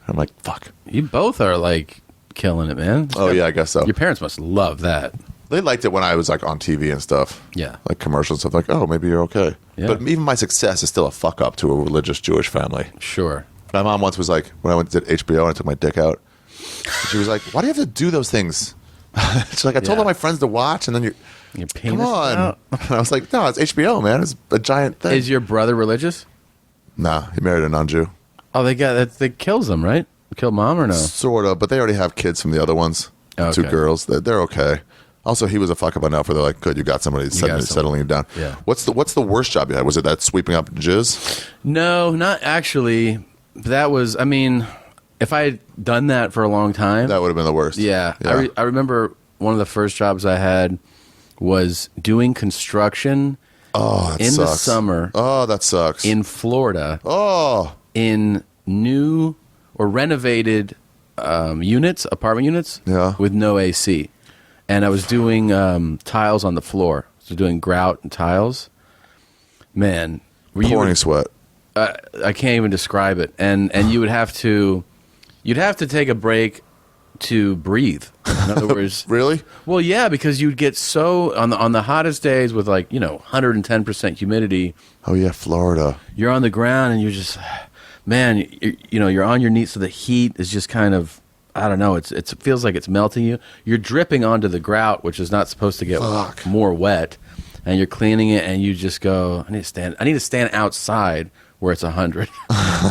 I'm like, fuck. You both are like killing it, man. Yeah, I guess so. Your parents must love that. They liked it when I was like on TV and stuff. Yeah. Like commercials and stuff. Like, oh, maybe you're okay. Yeah. But even my success is still a fuck up to a religious Jewish family. Sure. My mom once was like, when I went to HBO and I took my dick out, she was like, why do you have to do those things She's like, I told all my friends to watch, and then Your penis come on. out? And I was like, no, it's HBO, man. It's a giant thing. Is your brother religious? Nah, he married a non-Jew. Oh, that kills them, right? Kill mom or no? Sort of, but they already have kids from the other ones. Okay. 2 girls. They're okay. Also, he was a fuck up enough where they're like, good, you got somebody settling you down. Yeah. What's the worst job you had? Was it that sweeping up jizz? No, not actually. That was, I mean, if I had done that for a long time. That would have been the worst. Yeah. I remember one of the first jobs I had was doing construction Oh, that in sucks. the summer. Oh, that sucks. In Florida. Oh. In new or renovated apartment units Yeah. with no AC. And I was doing tiles on the floor. So doing grout and tiles. Man. Pouring sweat. I can't even describe it. And you would have to take a break to breathe. In other words, Really? well, yeah, because you'd get so on the hottest days with 110% humidity. Oh, yeah, Florida. You're on the ground and you're just, man, you're on your knees, so the heat is just kind of, I don't know, it feels like it's melting you. You're dripping onto the grout, which is not supposed to get more wet, and you're cleaning it, and you just go, I need to stand outside where it's 100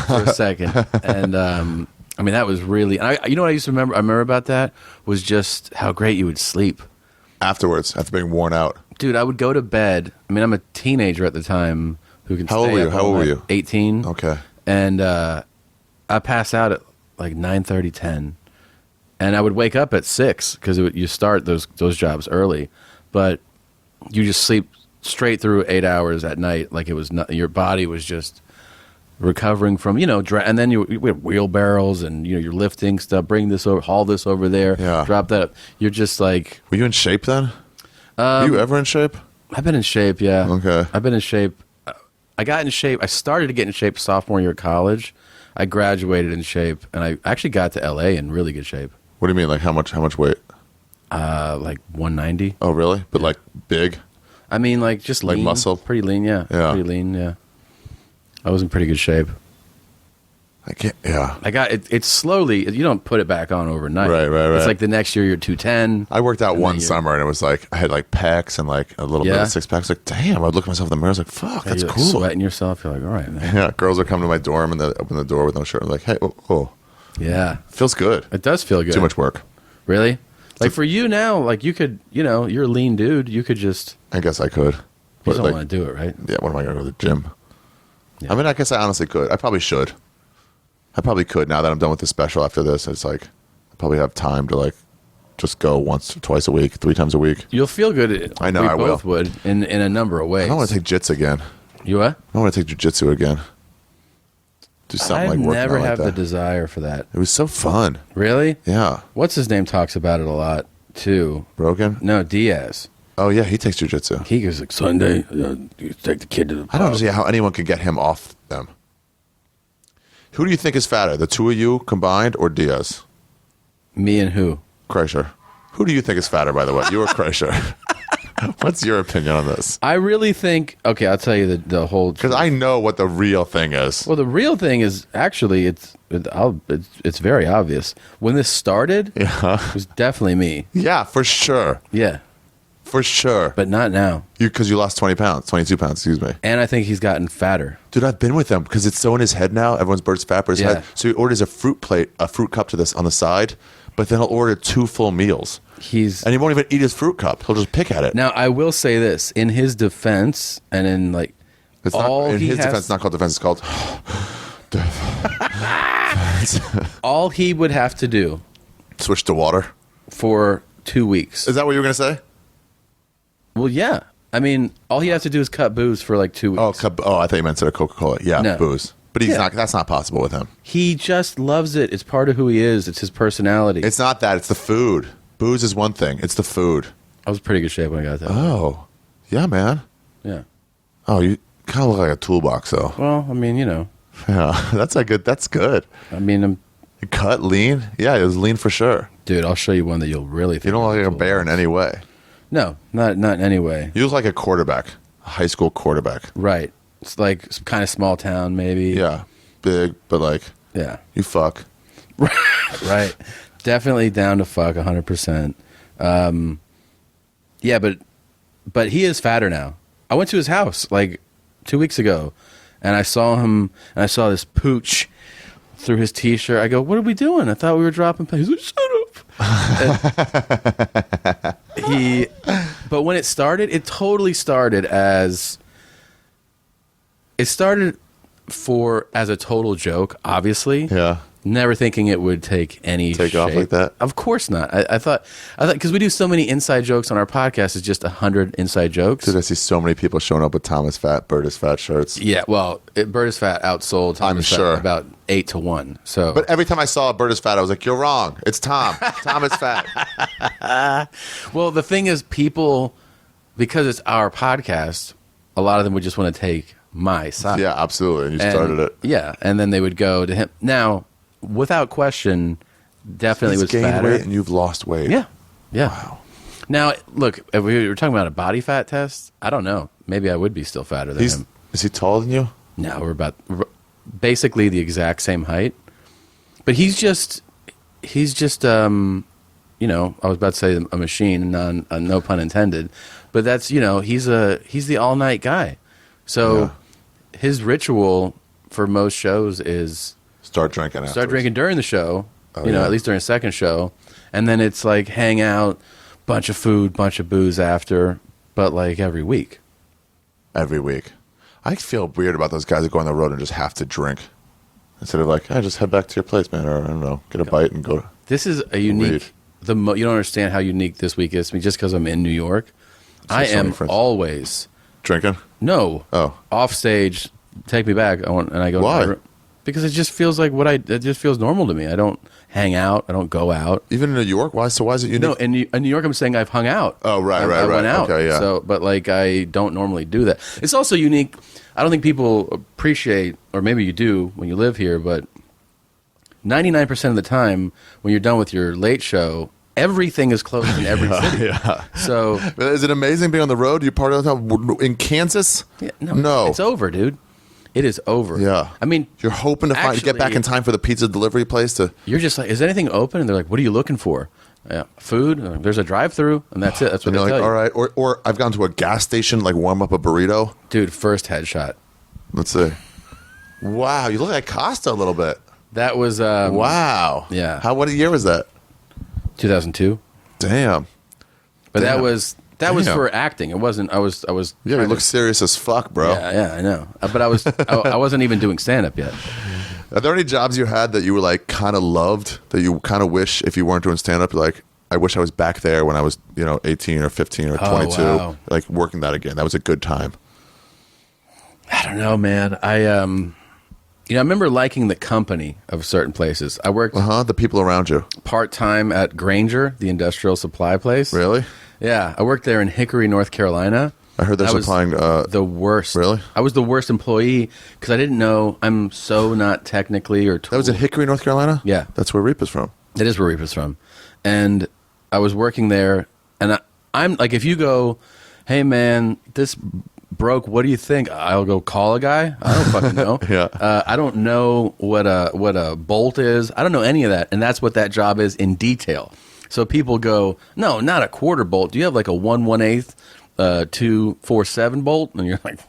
for a second. And I mean, that was really, you know what I used to remember? I remember about that was just how great you would sleep Afterwards, after being worn out. dude. I would go to bed. I mean, I'm a teenager at the time who can. How old stay were you? up How all old were night. you? 18. Okay. And I pass out at like 9:30, 10, and I would wake up at 6 because you start those jobs early, but you just sleep straight through 8 hours at night, like it was not, your body was just recovering from and then you have wheelbarrows and you're lifting stuff, bring this over, haul this over there, Yeah. drop that up. You're just like, Were you in shape then? Were you ever in shape? I've been in shape, yeah. Okay. I've been in shape. I got in shape. I started to get in shape sophomore year of college. I graduated in shape, and I actually got to LA in really good shape. What do you mean? Like how much weight? Like 190. Oh, really? But like big? I mean, like just Like lean, muscle? pretty lean, yeah. Yeah. Pretty lean, yeah. I was in pretty good shape. I can't. Yeah. I got it. It's slowly. You don't put it back on overnight. Right. It's like the next year you're 210. I worked out And one then you- summer and it was like I had like pecs and like a little bit Yeah. of 6 packs. Like, damn! I'd look at myself in the mirror. I was like, fuck, that's You're like cool. sweating yourself. You're like, all right, man. Yeah, girls would come to my dorm and they open the door with no shirt. I'm like, hey, oh, Yeah, feels good. it does feel good. Too much work. Really? Like for you now, like you could, you're a lean dude. You could just. I guess I could. You But just don't like, want to do it, right? yeah, what am I going to go to the gym? Yeah. I mean, I guess I honestly could. I probably should. I probably could now that I'm done with the special after this. It's like I probably have time to like just go once, twice a week, 3 times a week. You'll feel good. I know We I will. both would in a number of ways. I don't want to take jits again. You what? I want to take jujitsu again. Do something I like working never out like have the that. desire for that. It was so fun. Really? Yeah. What's his name talks about it a lot too. Broken? No, Diaz. Oh, yeah, he takes jujitsu. He goes like Sunday. You take the kid to the. I don't see how anyone could get him off them. Who do you think is fatter, the two of you combined or Diaz? Me and who? Kreischer. Who do you think is fatter, by the way? You or Kreischer? What's your opinion on this? I really think. Okay, I'll tell you the whole. Because I know what the real thing is. Well, the real thing is actually it's very obvious. When this started, Yeah. it was definitely me. Yeah, for sure. Yeah, For sure. but not now. Because you lost 20 pounds, 22 pounds, excuse me. And I think he's gotten fatter. Dude, I've been with him because it's so in his head now. Everyone's bird's fat, but his Yeah. head. So he orders a fruit plate, a fruit cup to this on the side, but then he'll order 2 full meals. He's And he won't even eat his fruit cup. He'll just pick at it. now. I will say this in his defense, and in like It's not, all in he his has- defense, it's not called defense, it's called all he would have to do switch to water. for 2 weeks. Is that what you were going to say? Well, yeah. I mean, all he has to do is cut booze for like 2 weeks. Oh, I thought you meant instead of Coca-Cola. Yeah, No. booze. But he's Yeah. not. That's not possible with him. He just loves it. It's part of who he is. It's his personality. It's not that. It's the food. Booze is one thing. It's the food. I was in pretty good shape when I got that. Oh, yeah, man. Yeah. Oh, you kind of look like a toolbox, though. Well, I mean, Yeah, that's a good. That's good. I mean, Cut lean. Yeah, it was lean for sure. dude, I'll show you one that you'll really think. You don't look like a is bear in any way. No, not in any way. You look like a quarterback, a high school quarterback. Right. It's like kind of small town, maybe. Yeah, big, but like Yeah. you fuck. Right. Definitely down to fuck 100%. Yeah, but he is fatter now. I went to his house like 2 weeks ago, and I saw him, and I saw this pooch through his T-shirt. I go, "What are we doing? I thought we were dropping." He's like, "Shut up." But when it started, it totally started as. It started as a total joke, obviously. Yeah. Never thinking it would take off like that. Of course not. I thought because we do so many inside jokes on our podcast, it's just 100 inside jokes. Dude, I see so many people showing up with Thomas Fat, Bird is Fat shirts. Yeah, well, Bird is Fat outsold Thomas Fat sure. about 8-1. So, but every time I saw a Bird is Fat, I was like, "You're wrong. It's Tom. Tom is fat." well, the thing is, people, because it's our podcast, a lot of them would just want to take my side. Yeah, absolutely. And you started it. Yeah, and then they would go to him. Now, without question, definitely He's was gained fatter. weight and you've lost weight. Yeah. Wow. Now, look, if we were talking about a body fat test, I don't know. Maybe I would be still fatter than him. Is he taller than you? No, we're basically the exact same height. But he's just you know, I was about to say a machine, no pun intended. But that's, you know, he's the all-night guy. So his ritual for most shows is Start drinking during the show, at least during a second show, and then it's like hang out, bunch of food, bunch of booze after, but like every week. Every week. I feel weird about those guys that go on the road and just have to drink. Instead of like, just head back to your place, man, or I don't know, get a bite and go. This is a unique, you don't understand how unique this week is to me just because I'm in New York. I am always drinking. No. Oh. Off stage, take me back. And I go. Why? Because it just feels like it just feels normal to me. I don't hang out. I don't go out. Even in New York? Why? So why is it unique? No, in New York, I'm saying I've hung out. Oh, right. I went out. Okay, yeah. So, but like I don't normally do that. It's also unique. I don't think people appreciate, or maybe you do when you live here, but 99% of the time when you're done with your late show, everything is closed in every city. Yeah. So is it amazing being on the road? You party all the time in Kansas? Yeah, no. It's over, dude. It is over. Yeah. I mean, you're hoping to get back in time for the pizza delivery place to. You're just like, is anything open? And they're like, what are you looking for? Yeah, food. There's a drive-through, and that's it. That's what they're they tell like. you. All right. Or I've gone to a gas station, like warm up a burrito. Dude, first headshot. Let's see. Wow, you look like Costa a little bit. That was wow. Yeah. What year was that? 2002. Damn. But that was for acting. It wasn't. I was. Yeah, you look serious as fuck, bro. Yeah, I know. But I was. I wasn't even doing stand-up yet. Are there any jobs you had that you were like kind of loved that you kind of wish if you weren't doing stand-up, like I wish I was back there when I was 18 or 15 or 22, like working that again? That was a good time. I don't know, man. I remember liking the company of certain places. I worked the people around you part-time at Granger, the industrial supply place. Really? Yeah, I worked there in Hickory, North Carolina. I heard they're supplying the worst. Really? I was the worst employee because I didn't know. I'm so not technically or. That was in Hickory, North Carolina? Yeah, that's where Reapa's from. That is where Reapa's from, and I was working there, and I'm like, if you go, hey man, this broke. What do you think? I'll go call a guy. I don't fucking know. Yeah. I don't know what a bolt is. I don't know any of that, and that's what that job is in detail. So people go, no, not a quarter bolt. Do you have like a 1/1/8, 247 bolt? And you're like,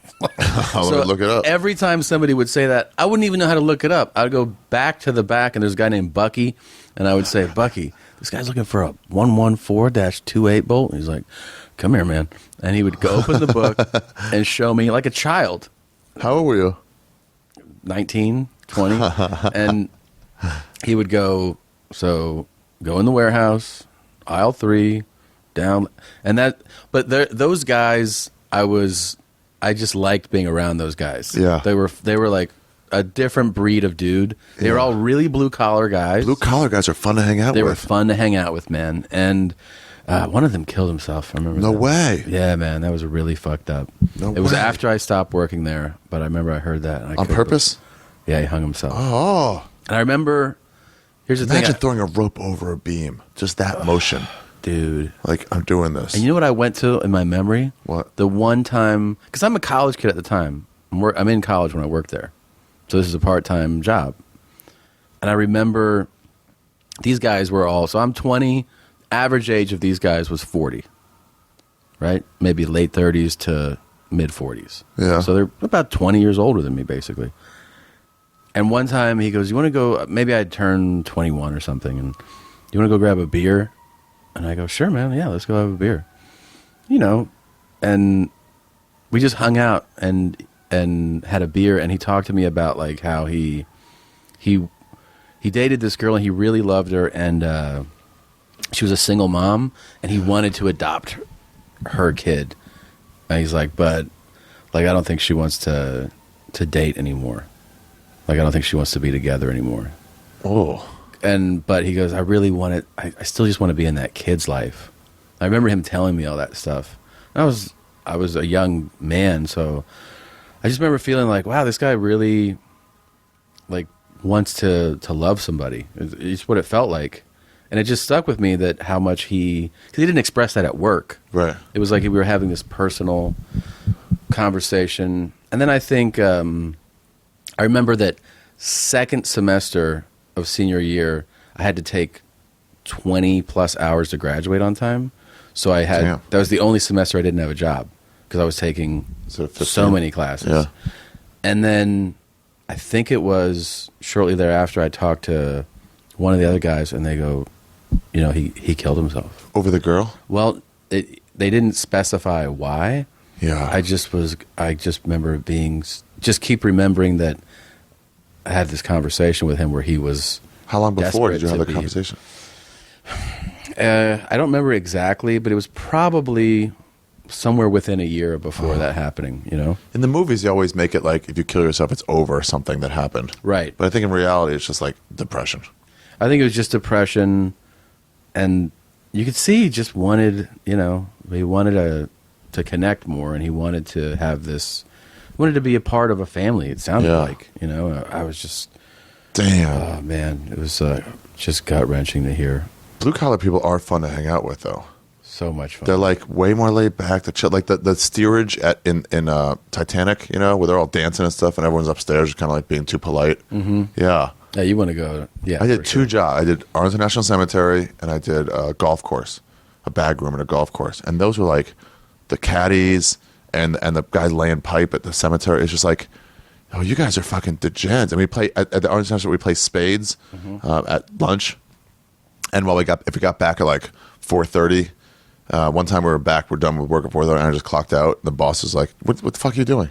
I'll look it up. Every time somebody would say that, I wouldn't even know how to look it up. I'd go back to the back, and there's a guy named Bucky, and I would say, Bucky, this guy's looking for a 114-28 bolt. And he's like, come here, man. And he would go open the book and show me like a child. How old were you? 19, 20. And he would go, go in the warehouse, aisle 3, down, and that. But those guys, I just liked being around those guys. Yeah, they were like a different breed of dude. They were all really blue collar guys. Blue collar guys are fun to hang out with. They were fun to hang out with, man. And one of them killed himself. I remember. No way. Yeah, man, that was really fucked up. No it was way. after I stopped working there, but I remember I heard that. And on purpose? Yeah, he hung himself. Oh. And I remember. Here's the thing. Imagine throwing a rope over a beam. Just that motion. Dude. Like, I'm doing this. And you know what I went to in my memory? What? The one time, because I'm a college kid at the time. I'm in college when I worked there. So this is a part-time job. And I remember these guys were all, so I'm 20, average age of these guys was 40, right? Maybe late 30s to mid 40s. Yeah. So they're about 20 years older than me, basically. And one time he goes, you want to go, maybe I'd turned 21 or something, and you want to go grab a beer? And I go, sure, man. Yeah, let's go have a beer. You know, and we just hung out and had a beer, and he talked to me about like how he dated this girl and he really loved her, and she was a single mom, and he wanted to adopt her kid. And he's like, but like I don't think she wants to date anymore. Like I don't think she wants to be together anymore. Oh. But he goes, I really want it. I still just want to be in that kid's life. I remember him telling me all that stuff. And I was a young man, so I just remember feeling like, wow, this guy really like wants to love somebody. It's what it felt like. And it just stuck with me that how much because he didn't express that at work. Right. It was like we were having this personal conversation. And then I think, I remember that second semester of senior year, I had to take 20 plus hours to graduate on time. So that was the only semester I didn't have a job because I was taking so many classes. Yeah. And then I think it was shortly thereafter I talked to one of the other guys, and they go, you know, he killed himself. Over the girl? Well, they didn't specify why. Yeah. I just remember just keep remembering that I had this conversation with him where he was. How long before did you have the conversation? I don't remember exactly, but it was probably somewhere within a year before that happening, you know? In the movies, they always make it like if you kill yourself, it's over something that happened. Right. But I think in reality, it's just like depression. I think it was just depression, and you could see he just wanted, you know, he wanted to connect more, and he wanted to have this, wanted to be a part of a family, it sounded like, you know? I was just... Damn. Oh, man, it was just gut-wrenching to hear. Blue-collar people are fun to hang out with, though. So much fun. They're like way more laid back. Like the steerage in Titanic, you know, where they're all dancing and stuff, and everyone's upstairs, kind of like being too polite. Mm-hmm. Yeah. Yeah, you want to go? Yeah. I did two jobs. I did Arlington National Cemetery, and I did a golf course, a bag room at a golf course, and those were like the caddies and the guys laying pipe at the cemetery. It's just like, oh, you guys are fucking degens. And we play at the Arlington National. We play spades at lunch, and if we got back at like 4:30. One time we're done with work at 4:30, and I just clocked out. The boss was like, what the fuck are you doing?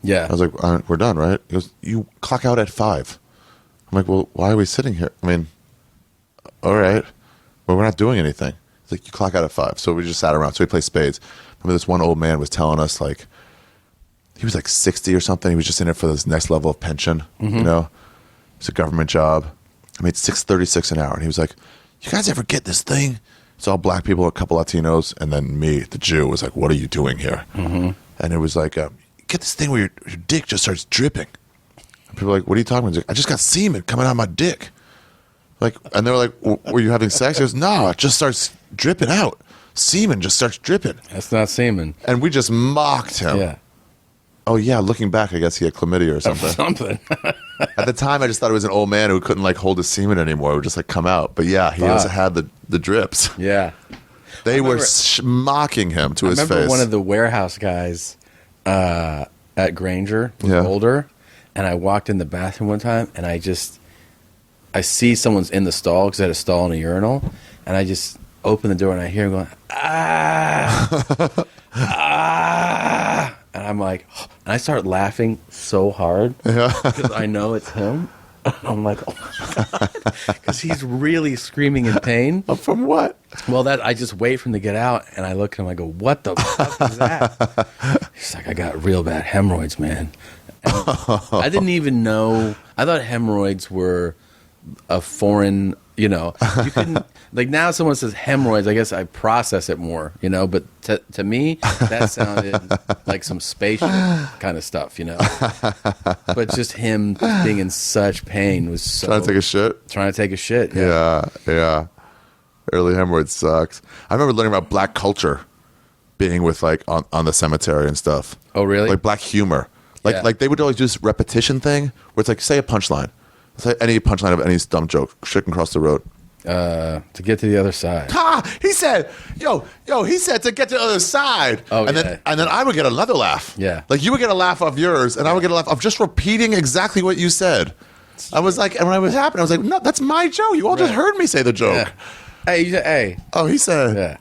Yeah. I was like, we're done, right? He goes, you clock out at 5. I'm like, well, why are we sitting here? I mean, all right. Well, we're not doing anything. It's like, you clock out at 5. So we just sat around. So we played spades. Remember this one old man was telling us, like, he was like 60 or something. He was just in it for this next level of pension, you know? It's a government job. I made $6.36 an hour. And he was like, you guys ever get this thing? It's all black people, a couple Latinos, and then me, the Jew, was like, what are you doing here? Mm-hmm. And it was like, get this thing where your dick just starts dripping. And people are like, what are you talking about? Like, I just got semen coming out of my dick. Like, and they were like, were you having sex? He goes, no, it just starts dripping out. Semen just starts dripping. That's not semen. And we just mocked him. Yeah. Oh, yeah, looking back, I guess he had chlamydia or something. Something. At the time, I just thought it was an old man who couldn't, like, hold his semen anymore. It would just, like, come out. But, yeah, he also had the drips. Yeah. They were mocking him to his face. I remember one of the warehouse guys at Granger was older, and I walked in the bathroom one time, and I see someone's in the stall, because I had a stall and a urinal, and I just open the door, and I hear him going, ah, ah. And I'm like, and I start laughing so hard because I know it's him. I'm like, oh my God. Because he's really screaming in pain. From what? Well, I just wait for him to get out, and I look at him, I go, what the fuck is that? He's like, I got real bad hemorrhoids, man. And I didn't even know. I thought hemorrhoids were a foreign, you know. You couldn't, like now someone says hemorrhoids, I guess I process it more, you know. But to me, that sounded like some spaceship kind of stuff, you know. But just him being in such pain was so... Trying to take a shit? Trying to take a shit, yeah. Early hemorrhoids sucks. I remember learning about black culture being with, like, on the cemetery and stuff. Oh, really? Like black humor. Like they would always do this repetition thing where it's like, say a punchline. Say any punchline of any dumb joke, straight across the road. To get to the other side. Ha! He said, he said to get to the other side. Oh, and then I would get another laugh. Yeah. Like you would get a laugh off yours, and I would get a laugh of just repeating exactly what you said. I was like, and when it was happening, I was like, no, that's my joke. You all just heard me say the joke. Yeah. Hey. Oh, he said. Yeah.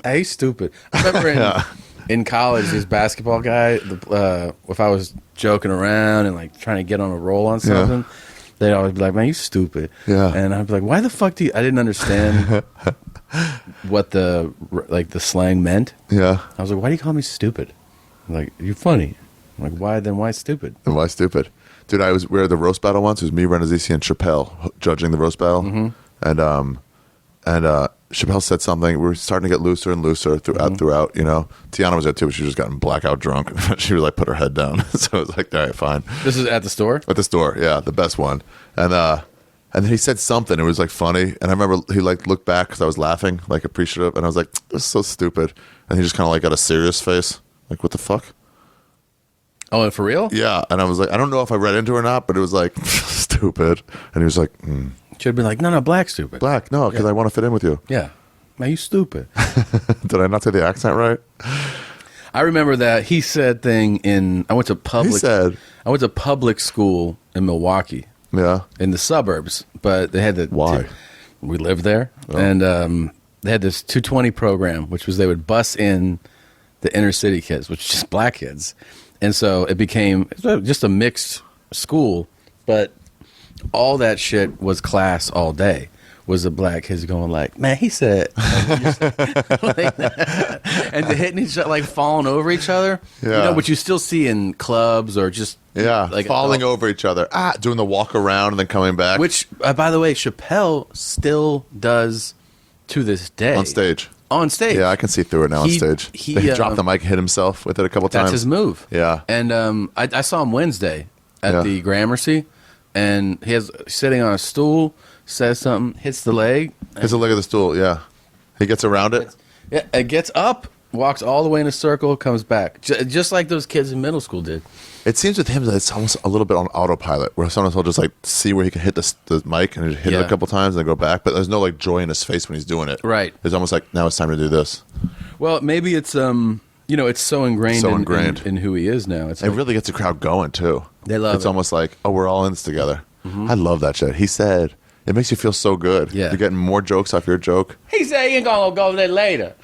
Hey, he's stupid. I remember in college, this basketball guy, if I was joking around and like trying to get on a roll on something, they'd always be like, man, you stupid. Yeah. And I'd be like, why the fuck do you... I didn't understand what the slang meant. Yeah. I was like, why do you call me stupid? I'm like, you're funny. I'm like, why then? Why stupid? And why stupid? Dude, we were at the roast battle once. It was me, Renazisi, and Chappelle judging the roast battle. Mm-hmm. And Chappelle said something. We were starting to get looser and looser throughout. You know, Tiana was there too, but she just gotten blackout drunk. She was like, put her head down. So I was like, all right, fine. This is at the store. At the store, yeah, the best one. And then he said something. It was like funny, and I remember he like looked back because I was laughing, like appreciative, and I was like, this is so stupid. And he just kind of like got a serious face, like, what the fuck? Oh, and for real? Yeah. And I was like, I don't know if I read into it or not, but it was like stupid. And he was like, Should have been like, no, black stupid. Black, no, because I want to fit in with you. Yeah. Man, you stupid. Did I not say the accent right? I remember that he said thing I went to public school in Milwaukee. Yeah. In the suburbs, but they had Why? We lived there, and they had this 220 program, which was they would bus in the inner city kids, which is just black kids, and so it became just a mixed school, but all that shit was class all day. Was the black kids going like, man, he said, like and hitting each other, like falling over each other. Yeah. You know, which you still see in clubs or just like falling over each other, doing the walk around and then coming back. Which, by the way, Chappelle still does to this day on stage. Yeah, I can see through it now on stage. He dropped the mic, hit himself with it a couple times. That's his move. Yeah, and I saw him Wednesday at the Gramercy, and he's sitting on a stool. Says something, hits the leg. Hits the leg of the stool, yeah. He gets around it. Yeah, it gets up, walks all the way in a circle, comes back. Just like those kids in middle school did. It seems with him that it's almost a little bit on autopilot, where sometimes he'll just like see where he can hit the mic and hit it a couple times and then go back, but there's no like joy in his face when he's doing it. Right. It's almost like, now it's time to do this. Well, maybe it's, it's so ingrained in who he is now. It really gets the crowd going, too. They love it. It's almost like, oh, we're all in this together. Mm-hmm. I love that shit. He said... It makes you feel so good. Yeah. You're getting more jokes off your joke. He said he ain't going to go there later.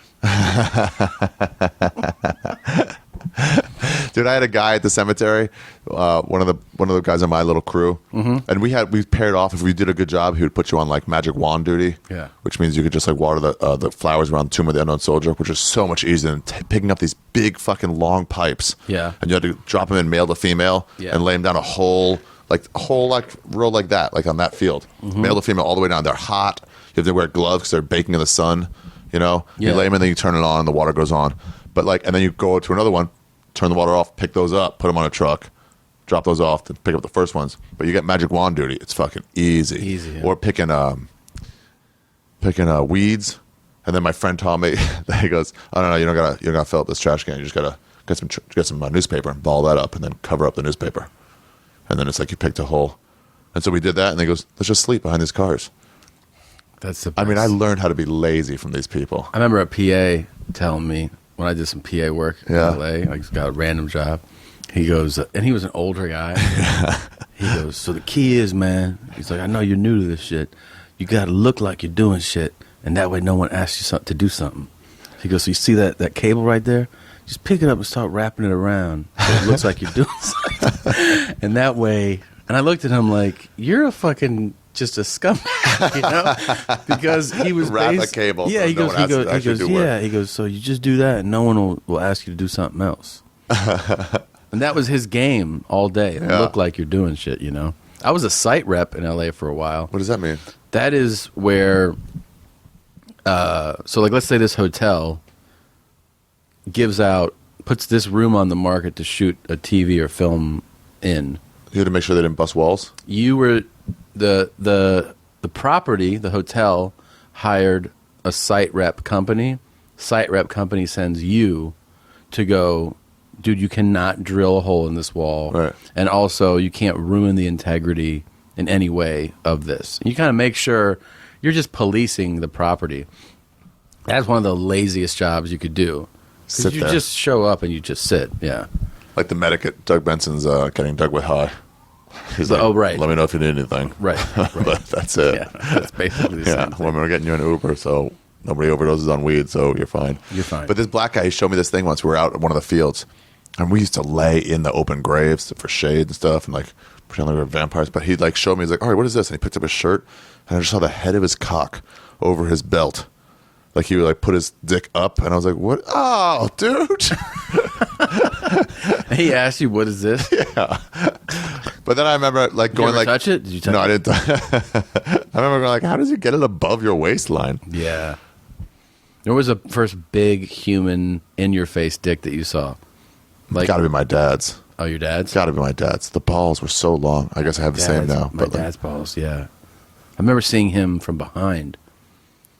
Dude, I had a guy at the cemetery, one of the guys on my little crew, and we paired off. If we did a good job, he would put you on like magic wand duty, which means you could just like water the flowers around the tomb of the unknown soldier, which is so much easier than picking up these big fucking long pipes. Yeah, and you had to drop them in male to female and lay them down a whole row like that, like on that field, male to female all the way down. They're hot. You have to wear gloves because they're baking in the sun. You know, you lay them and then you turn it on and the water goes on. But and then you go to another one, turn the water off, pick those up, put them on a truck, drop those off, then pick up the first ones. But you get magic wand duty. It's fucking easy. Yeah. Or picking weeds. And then my friend told me, he goes, "Oh no, you don't gotta fill up this trash can. You just gotta get some newspaper and ball that up, and then cover up the newspaper. And then it's like you picked a hole." And so we did that, and he goes, "Let's just sleep behind these cars." That's the best. I mean, I learned how to be lazy from these people. I remember a PA telling me when I did some PA work in LA, I got a random job. He goes, and he was an older guy. He goes, "So the key is, man," he's like, "I know you're new to this shit. You got to look like you're doing shit, and that way no one asks you to do something." He goes, "So you see that cable right there? Just pick it up and start wrapping it around so it looks like you're doing something." And that way, and I looked at him like, "You're a fucking just a scumbag," you know, because he was wrap a cable. Yeah, he goes, yeah, he goes. So you just do that, and no one will ask you to do something else. And that was his game all day. Look like you're doing shit, you know. I was a site rep in LA for a while. What does that mean? That is where, so like, let's say this hotel puts this room on the market to shoot a TV or film in. You had to make sure they didn't bust walls? You were, the property, the hotel, hired a site rep company. Site rep company sends you to go, dude, you cannot drill a hole in this wall. Right. And also, you can't ruin the integrity in any way of this. And you kind of make sure you're just policing the property. That's one of the laziest jobs you could do. Because you just show up and you just sit. Yeah. Like the medic at Doug Benson's getting dug with high. He's like, oh, right. Let me know if you need anything. Right. But that's it. Yeah, that's basically the same thing. Well, we're getting you an Uber, so nobody overdoses on weed, so you're fine. You're fine. But this black guy, he showed me this thing once. We were out in one of the fields, and we used to lay in the open graves for shade and stuff, and like pretend like we were vampires. But he like showed me, he's like, all right, what is this? And he picked up his shirt, and I just saw the head of his cock over his belt. Like he would like put his dick up, and I was like, "What? Oh, dude!" He asked you, "What is this?" Yeah. But then I remember like going like, touch it? Did you touch it? No, I didn't. I remember going like, "How does he get it above your waistline?" Yeah. There was a first big human in your face dick that you saw. Like, got to be my dad's. Oh, your dad's? Got to be my dad's. The balls were so long. I guess I have the same now. My dad's balls. Yeah. I remember seeing him from behind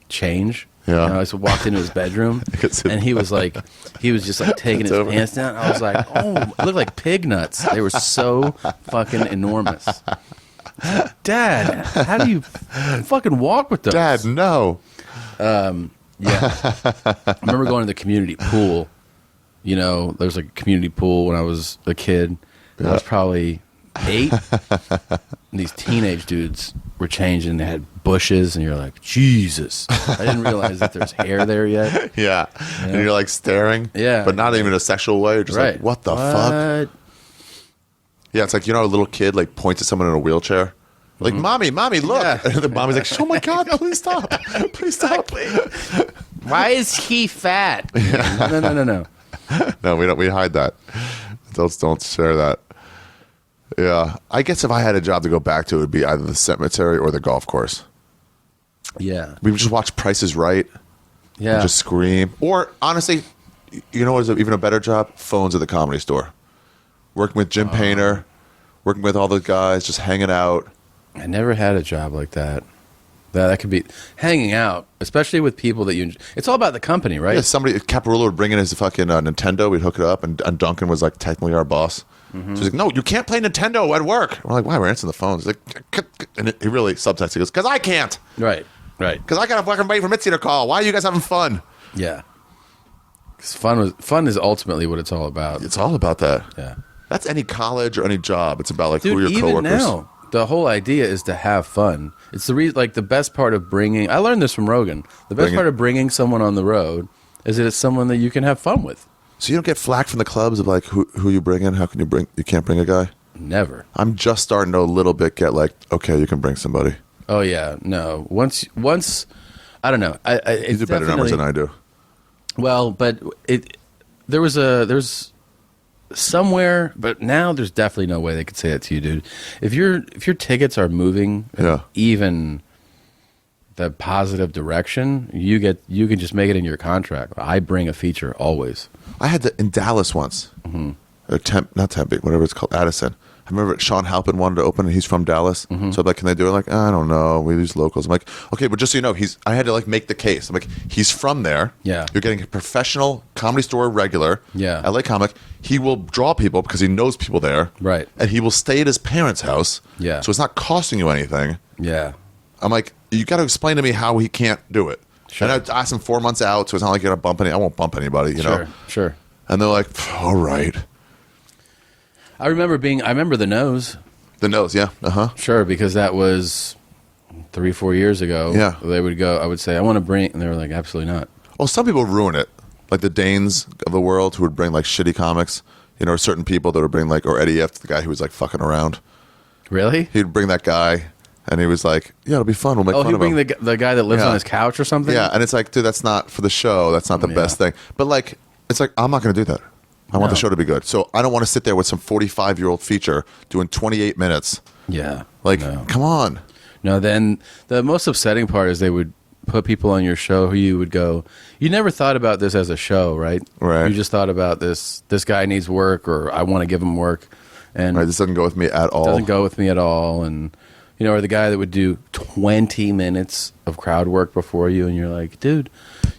change. Yeah. You know, I walked into his bedroom, and he was just like taking his pants down. I was like, oh, it looked like pig nuts. They were so fucking enormous. Dad, how do you fucking walk with those? Dad, no. Yeah. I remember going to the community pool. You know, there was like a community pool when I was a kid. Yeah. I was probably 8. And these teenage dudes were changing. They had bushes, and you're like, Jesus. I didn't realize that there's hair there yet. Yeah. And you're like staring. Yeah. But not even in a sexual way. You're just like, what the fuck? Yeah, it's like, you know, a little kid like points at someone in a wheelchair. Like, mommy, look. Yeah. And the mommy's like, oh my God, please stop. Please stop. Why is he fat? Yeah. No. No, we don't. We hide that. Adults don't share that. Yeah, I guess if I had a job to go back to, it would be either the cemetery or the golf course. Yeah, we would just watch Price is Right. Yeah, and just scream. Or honestly, you know what is even a better job? Phones at the Comedy Store, working with Jim Painter, working with all the guys, just hanging out. I never had a job like that. That could be hanging out, especially with people that you. It's all about the company, right? Yeah, somebody Caparulo would bring in his fucking Nintendo. We'd hook it up, and Duncan was like technically our boss. Mm-hmm. So he's like, "No, you can't play Nintendo at work." We're like, "Why? We're answering the phones." He's like, and he really subtext. He goes, "Because I can't." Right. Because I gotta fucking wait for Mitzi to call. Why are you guys having fun? Yeah. Because fun is ultimately what it's all about. It's all about that. Yeah. That's any college or any job. It's about like Dude, who are your even coworkers. Now, the whole idea is to have fun. It's the like the best part of bringing. I learned this from Rogan. The best part of bringing someone on the road is that it's someone that you can have fun with. So you don't get flack from the clubs of like who you bring in. How can you can't bring a guy? Never. I'm just starting to a little bit get like, okay, you can bring somebody. Oh yeah, no. Once I don't know. You do better numbers than I do. Well, but there's somewhere, but now there's definitely no way they could say that to you, dude. If your tickets are moving, even the positive direction, you can just make it in your contract. I bring a feature always. I had in Dallas once. Mm-hmm. Not Tempe, whatever it's called, Addison. I remember Sean Halpin wanted to open, and he's from Dallas. Mm-hmm. So I'm like, can they do it? Like, I don't know. We use locals. I'm like, okay, but just so you know, I had to like make the case. I'm like, he's from there. Yeah. You're getting a professional Comedy Store regular. Yeah. LA comic. He will draw people because he knows people there. Right. And he will stay at his parents' house. Yeah. So it's not costing you anything. Yeah. I'm like, you got to explain to me how he can't do it. Sure. And I asked him 4 months out, so it's not like you're going to bump I won't bump anybody, you know? Sure. And they're like, all right. I remember the nose. The nose, yeah. Uh-huh. Sure, because that was 3-4 years ago. Yeah. They would go, I would say, I want to bring, and they were like, absolutely not. Well, some people ruin it. Like the Danes of the world who would bring like shitty comics. You know, or certain people that would bring like, or Eddie F., the guy who was like fucking around. Really? He'd bring that guy, and he was like, yeah, it'll be fun. We'll make fun of him. Oh, he'd bring the guy that lives on his couch or something? Yeah, and it's like, dude, that's not for the show. That's not the best thing. But like, it's like, I'm not going to do that. I want the show to be good. So I don't want to sit there with some 45-year-old feature doing 28 minutes. Yeah. Like, come on. No, then the most upsetting part is they would put people on your show who you would go, you never thought about this as a show, right? Right. You just thought about this guy needs work, or I want to give him work. And this doesn't go with me at all. Doesn't go with me at all. And, you know, or the guy that would do 20 minutes of crowd work before you, and you're like, dude,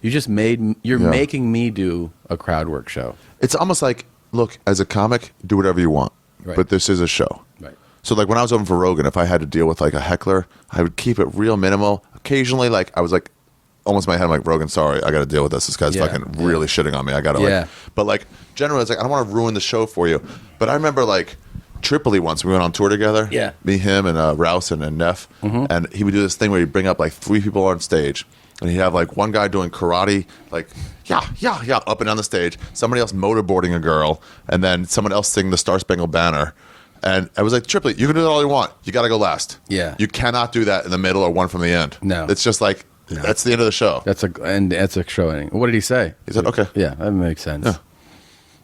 you're making me do a crowd work show. It's almost like, look, as a comic, do whatever you want. Right. But this is a show. Right. So like when I was open for Rogan, if I had to deal with like a heckler, I would keep it real minimal. Occasionally, like I was like almost in my head, I'm like, Rogan, sorry, I got to deal with this. This guy's fucking really shitting on me. I got to like, but like generally, it's like I don't want to ruin the show for you. But I remember like Tripoli once we went on tour together. Yeah, me, him, and Rouse and Neff, and he would do this thing where he'd bring up like 3 people on stage. And he'd have like one guy doing karate, like, up and down the stage. Somebody else motorboarding a girl. And then someone else singing the Star Spangled Banner. And I was like, Tripoli, you can do that all you want. You got to go last. Yeah. You cannot do that in the middle or one from the end. No. It's just like, that's the end of the show. That's a show ending. What did he say? He said, okay. Yeah, that makes sense. Yeah.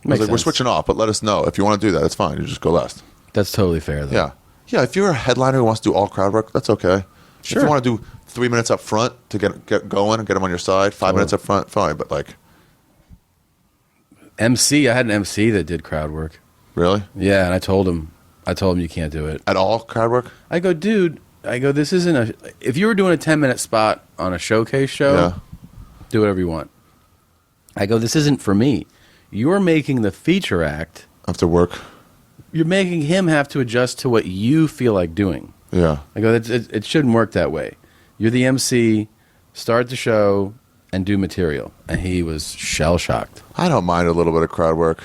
I was like, we're switching off, but let us know. If you want to do that, it's fine. You just go last. That's totally fair, though. Yeah. Yeah, if you're a headliner who wants to do all crowd work, that's okay. Sure. If you want to do 3 minutes up front to get going and get them on your side, 5 minutes up front, fine. But like, MC, I had an MC that did crowd work. really? Yeah, and I told him you can't do it. At all crowd work? I go, dude. This isn't a. If you were doing a 10-minute spot on a showcase show, do whatever you want. I go, this isn't for me. You're making the feature act After work? You're making him have to adjust to what you feel like doing. Yeah. I go, it shouldn't work that way. You're the MC, start the show, and do material. And he was shell-shocked. I don't mind a little bit of crowd work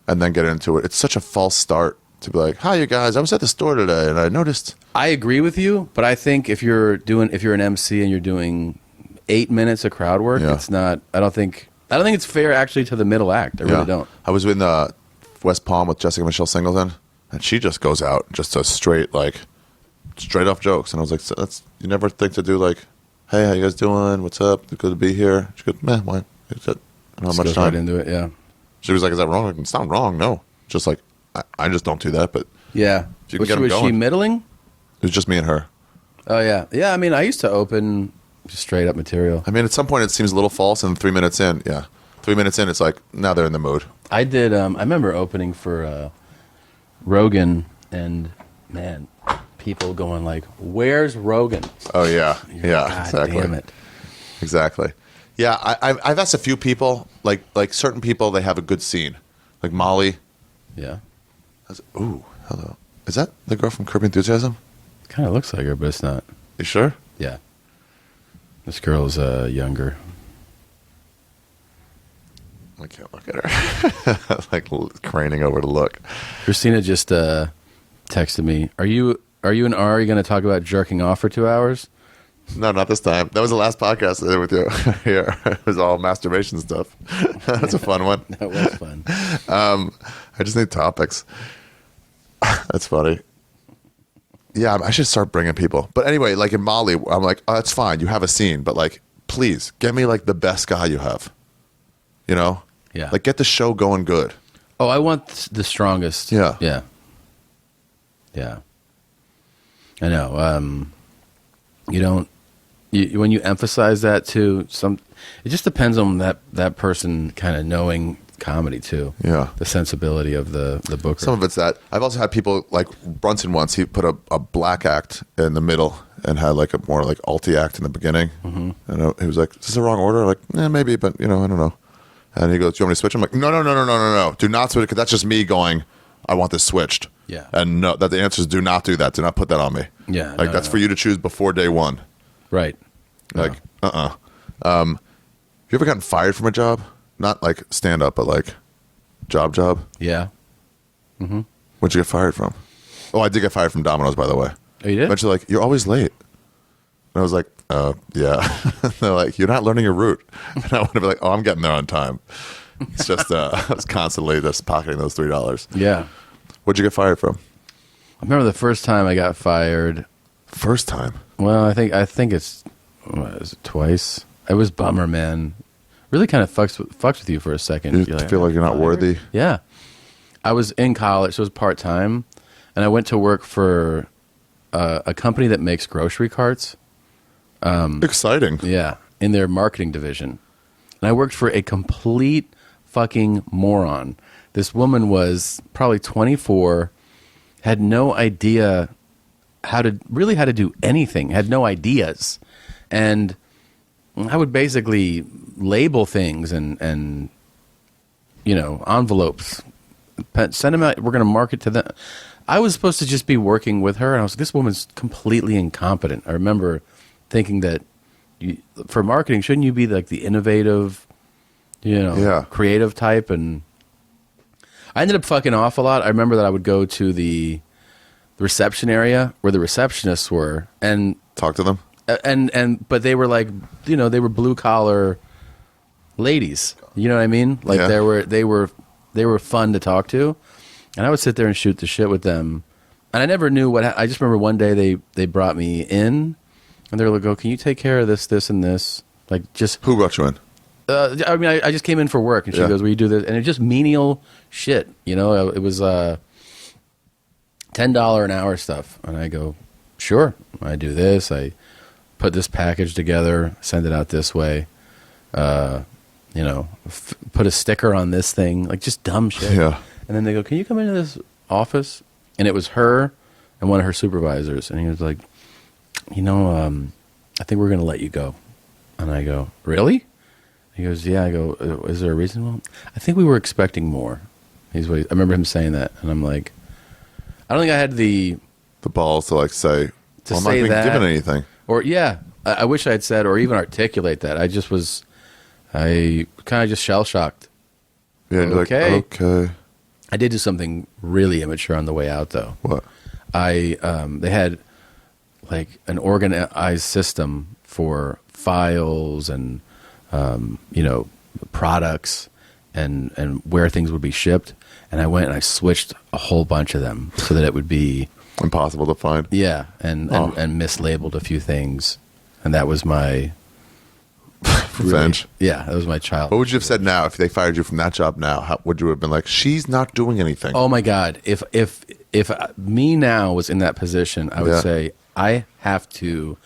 and then get into it. It's such a false start to be like, hi, you guys, I was at the store today and I noticed. I agree with you, but I think if you're an MC and you're doing 8 minutes of crowd work, it's not, I don't think it's fair actually to the middle act. I really don't. I was in West Palm with Jessica Michelle Singleton, and she just goes out just to straight off jokes. And I was like, so you never think to do like, hey, how you guys doing? What's up? Good to be here. She goes, man, why? I don't have much time. Right into it, yeah. She was like, is that wrong? Like, it's not wrong, no. Just like, I just don't do that, but yeah. you can get them was going. She middling? It was just me and her. Oh, yeah. Yeah, I mean, I used to open just straight up material. I mean, at some point it seems a little false, and 3 minutes in, 3 minutes in, it's like, now they're in the mood. I did, I remember opening for Rogan, and man, people going like, where's Rogan? Oh, yeah. Yeah, God exactly. Damn it. Exactly. Yeah, I've asked a few people, like certain people, they have a good scene. Like Molly. Yeah. Ooh, hello. Is that the girl from Curb Your Enthusiasm? Kind of looks like her, but it's not. You sure? Yeah. This girl's younger. I can't look at her. Like craning over to look. Christina just texted me. Are you and Ari going to talk about jerking off for 2 hours? No, not this time. That was the last podcast I did with you. Here, it was all masturbation stuff. That's a fun one. That was fun. I just need topics. That's funny. Yeah, I should start bringing people. But anyway, like in Mali, I'm like, oh, that's fine. You have a scene, but like, please get me like the best guy you have. You know? Yeah. Like, get the show going good. Oh, I want the strongest. Yeah. Yeah. Yeah. I know. When you emphasize that too, it just depends on that person kind of knowing comedy too. Yeah. The sensibility of the booker. Some of it's that. I've also had people like Brunson once, he put a black act in the middle and had like a more like alti act in the beginning. Mm-hmm. And he was like, is this the wrong order? Like, maybe, but I don't know. And he goes, do you want me to switch? I'm like, no. Do not switch, because that's just me going, I want this swithed. Yeah. And no, that the answer is do not do that. Do not put that on me. Yeah. Like, that's for you to choose before day one. Right. Like, you ever gotten fired from a job? Not like stand up, but like job? Yeah. Mm-hmm. Where'd you get fired from? Oh, I did get fired from Domino's, by the way. Oh, you did? But you're like, you're always late. And I was like, yeah. They're like, you're not learning your route. And I want to be like, oh, I'm getting there on time. It's just, I was constantly just pocketing those $3. Yeah. What'd you get fired from? I remember the first time I got fired. First time? Well, I think it's is it twice. It was bummer, man. Really kind of fucks with you for a second. You feel like you're not worthy? Yeah. I was in college, so it was part-time, and I went to work for a company that makes grocery carts. Exciting. Yeah, in their marketing division. And I worked for a complete fucking moron. This woman was probably 24, had no idea how to do anything, had no ideas. And I would basically label things and envelopes, send them out. We're going to market to them. I was supposed to just be working with her, and I was like, this woman's completely incompetent. I remember thinking that for marketing, shouldn't you be like the innovative, creative type? And I ended up fucking off a lot. I remember that I would go to the reception area where the receptionists were and talk to them. But they were like, they were blue collar ladies. You know what I mean? Like they were fun to talk to, and I would sit there and shoot the shit with them. And I never knew I just remember one day they brought me in, and they were like, "Oh, can you take care of this, and this?" Like, just who brought you in? I mean, I just came in for work, and she goes, "Will you do this?" And it's just menial shit. It was $10 an hour stuff, and I go, "Sure, I do this. I put this package together, send it out this way." Put a sticker on this thing, like just dumb shit. Yeah. And then they go, "Can you come into this office?" And it was her and one of her supervisors. And he was like, I think we're going to let you go. And I go, "Really?" He goes, "Yeah." I go, "Is there a reason?" "Well, I think we were expecting more." I remember him saying that. And I'm like, I don't think I had the balls to like say, "Well, I'm not being given anything." Or, I wish I had said or even articulate that. I kind of just shell-shocked. Yeah, okay. Okay. I did do something really immature on the way out, though. What? They had like an organized system for files and products and where things would be shipped. And I went and I switched a whole bunch of them so that it would be impossible to find. Yeah, and mislabeled a few things, and that was my revenge. That was my child. What would you have said now if they fired you from that job? Now, how would you have been like? She's not doing anything. Oh my God! If me now was in that position, I would say I have to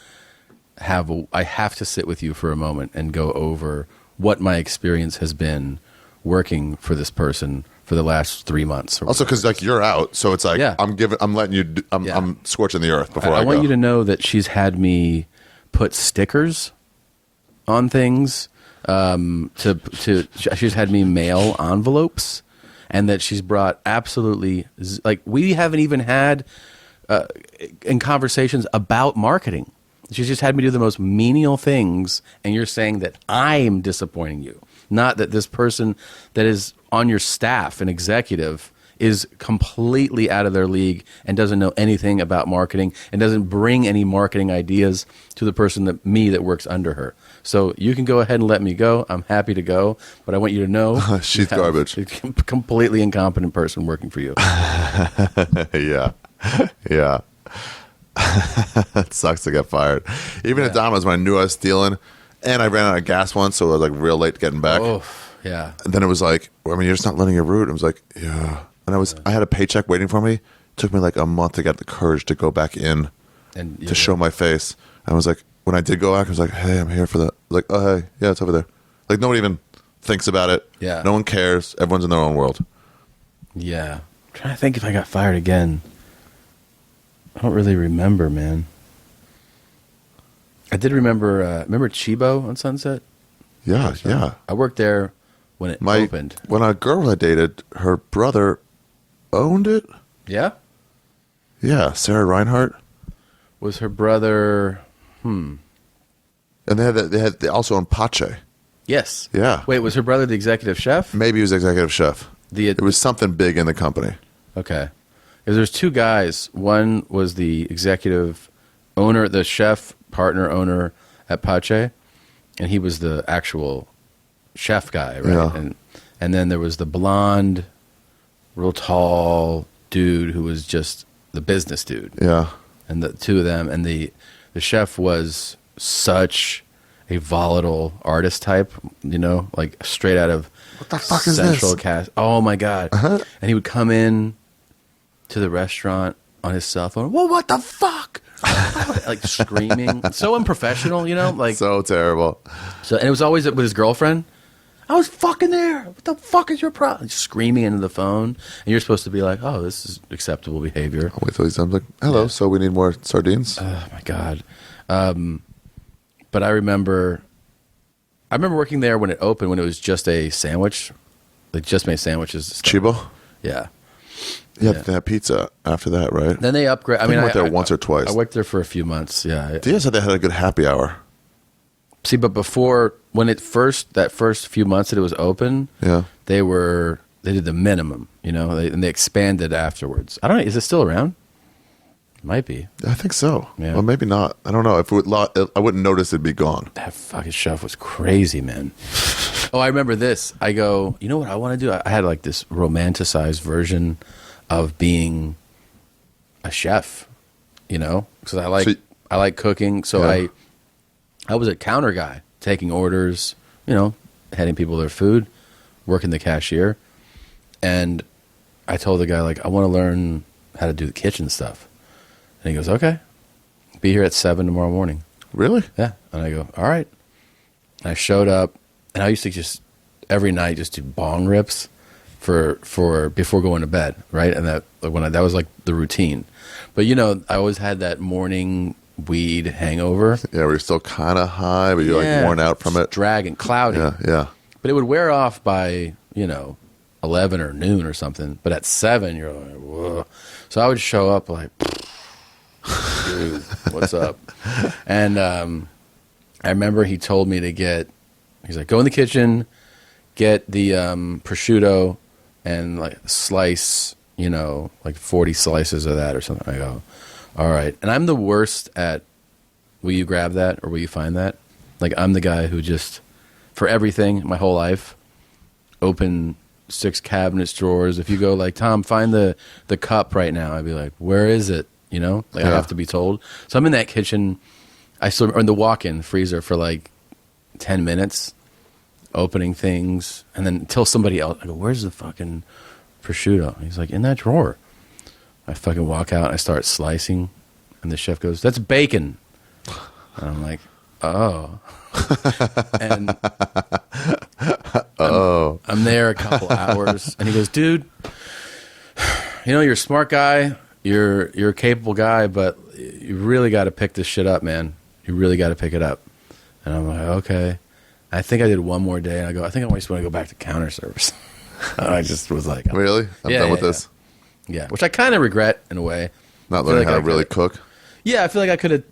sit with you for a moment and go over what my experience has been working for this person for the last 3 months. Also, because like you're out, so it's like I'm letting you. I'm scorching the earth before I go. I want you to know that she's had me put stickers on things. She's had me mail envelopes, and that she's brought absolutely we haven't even had in conversations about marketing. She's just had me do the most menial things, and you're saying that I'm disappointing you, not that this person that is on your staff, an executive, is completely out of their league and doesn't know anything about marketing and doesn't bring any marketing ideas to the person that works under her. So you can go ahead and let me go. I'm happy to go, but I want you to know she's garbage. A completely incompetent person working for you. Yeah. It sucks to get fired. Even at Domino's, when I knew I was stealing, and I ran out of gas once, so I was like real late getting back. Oh, yeah. And then it was like, you're just not letting your route. I was like, yeah. And I had a paycheck waiting for me. It took me like a month to get the courage to go back in and to show my face. I was like, when I did go back, I was like, hey, I'm here for that. Like, oh, hey, yeah, it's over there. Like, nobody even thinks about it. Yeah. No one cares. Everyone's in their own world. Yeah. I'm trying to think if I got fired again. I don't really remember, man. I did remember Chibo on Sunset? Yeah, yeah. I worked there when it opened. When a girl I dated, her brother owned it. Yeah? Yeah, Sarah Reinhardt. Was her brother... And they also owned Pache. Yes. Yeah. Wait, was her brother the executive chef? Maybe he was executive chef. It was something big in the company. Okay. Because there's two guys. One was the executive owner, the chef, partner owner at Pache, and he was the actual chef guy, right? Yeah. And then there was the blonde, real tall dude who was just the business dude. Yeah. And the two of them, and the chef was such a volatile artist type, like straight out of what the fuck is Central this? Cast. Oh my God. Uh-huh. And he would come in to the restaurant on his cell phone. Well, what the fuck? Like screaming. So unprofessional, like so terrible. So, and it was always with his girlfriend. I was fucking there. What the fuck is your problem? Screaming into the phone, and you're supposed to be like, "Oh, this is acceptable behavior." I'll wait till he's done. Like, hello. Yeah. So we need more sardines. Oh my God. But I remember working there when it opened, when it was just a sandwich. They just made sandwiches. Chibo. Yeah. Yeah, they had pizza after that, right? Then they upgrade. I mean, I went there once or twice. I worked there for a few months. Yeah. Diaz said they had a good happy hour. See, but before when that first few months that it was open, Yeah, they did the minimum, and they expanded afterwards. I don't know. Is it still around? Might be. I think so. Yeah. Well, maybe not. I don't know. If it would, I wouldn't notice it'd be gone. That fucking chef was crazy, man. Oh, I remember this. I go, you know what I want to do? I had like this romanticized version of being a chef, because I like cooking. So Yeah. I was a counter guy, taking orders, handing people their food, working the cashier. And I told the guy, like, I want to learn how to do the kitchen stuff. And he goes, okay, be here at 7 tomorrow morning. Really? Yeah. And I go, all right. And I showed up, and I used to just every night just do bong rips for before going to bed, right? And that was like the routine. But I always had that morning weed hangover. Yeah, we're still kind of high, but you're like worn out from it. Dragging, cloudy. Yeah. But it would wear off by 11 or noon or something. But at 7, you're like, whoa. So I would show up like, dude, what's up? And I remember he told me he's like, go in the kitchen, get the prosciutto and like slice, like 40 slices of that or something. I go, all right. And I'm the worst at, will you grab that or will you find that? Like I'm the guy who just, for everything, my whole life, open 6 cabinet drawers. If you go like, Tom, find the cup right now, I'd be like, where is it? I have to be told. So I'm in that kitchen. Or in the walk-in freezer for like 10 minutes, opening things, and then until somebody else, I go, where's the fucking prosciutto? He's like, in that drawer. I fucking walk out, and I start slicing, and the chef goes, that's bacon. And I'm like, oh. And I'm there a couple hours, and he goes, dude, you're a smart guy, you're a capable guy, but you really got to pick this shit up, man. You really got to pick it up. And I'm like, okay. I think I did one more day, and I go, I think I just want to go back to counter service. And I just was like, really? I'm done with this. Yeah, which I kind of regret in a way. Not learning how to really cook? Yeah, I feel like I could have,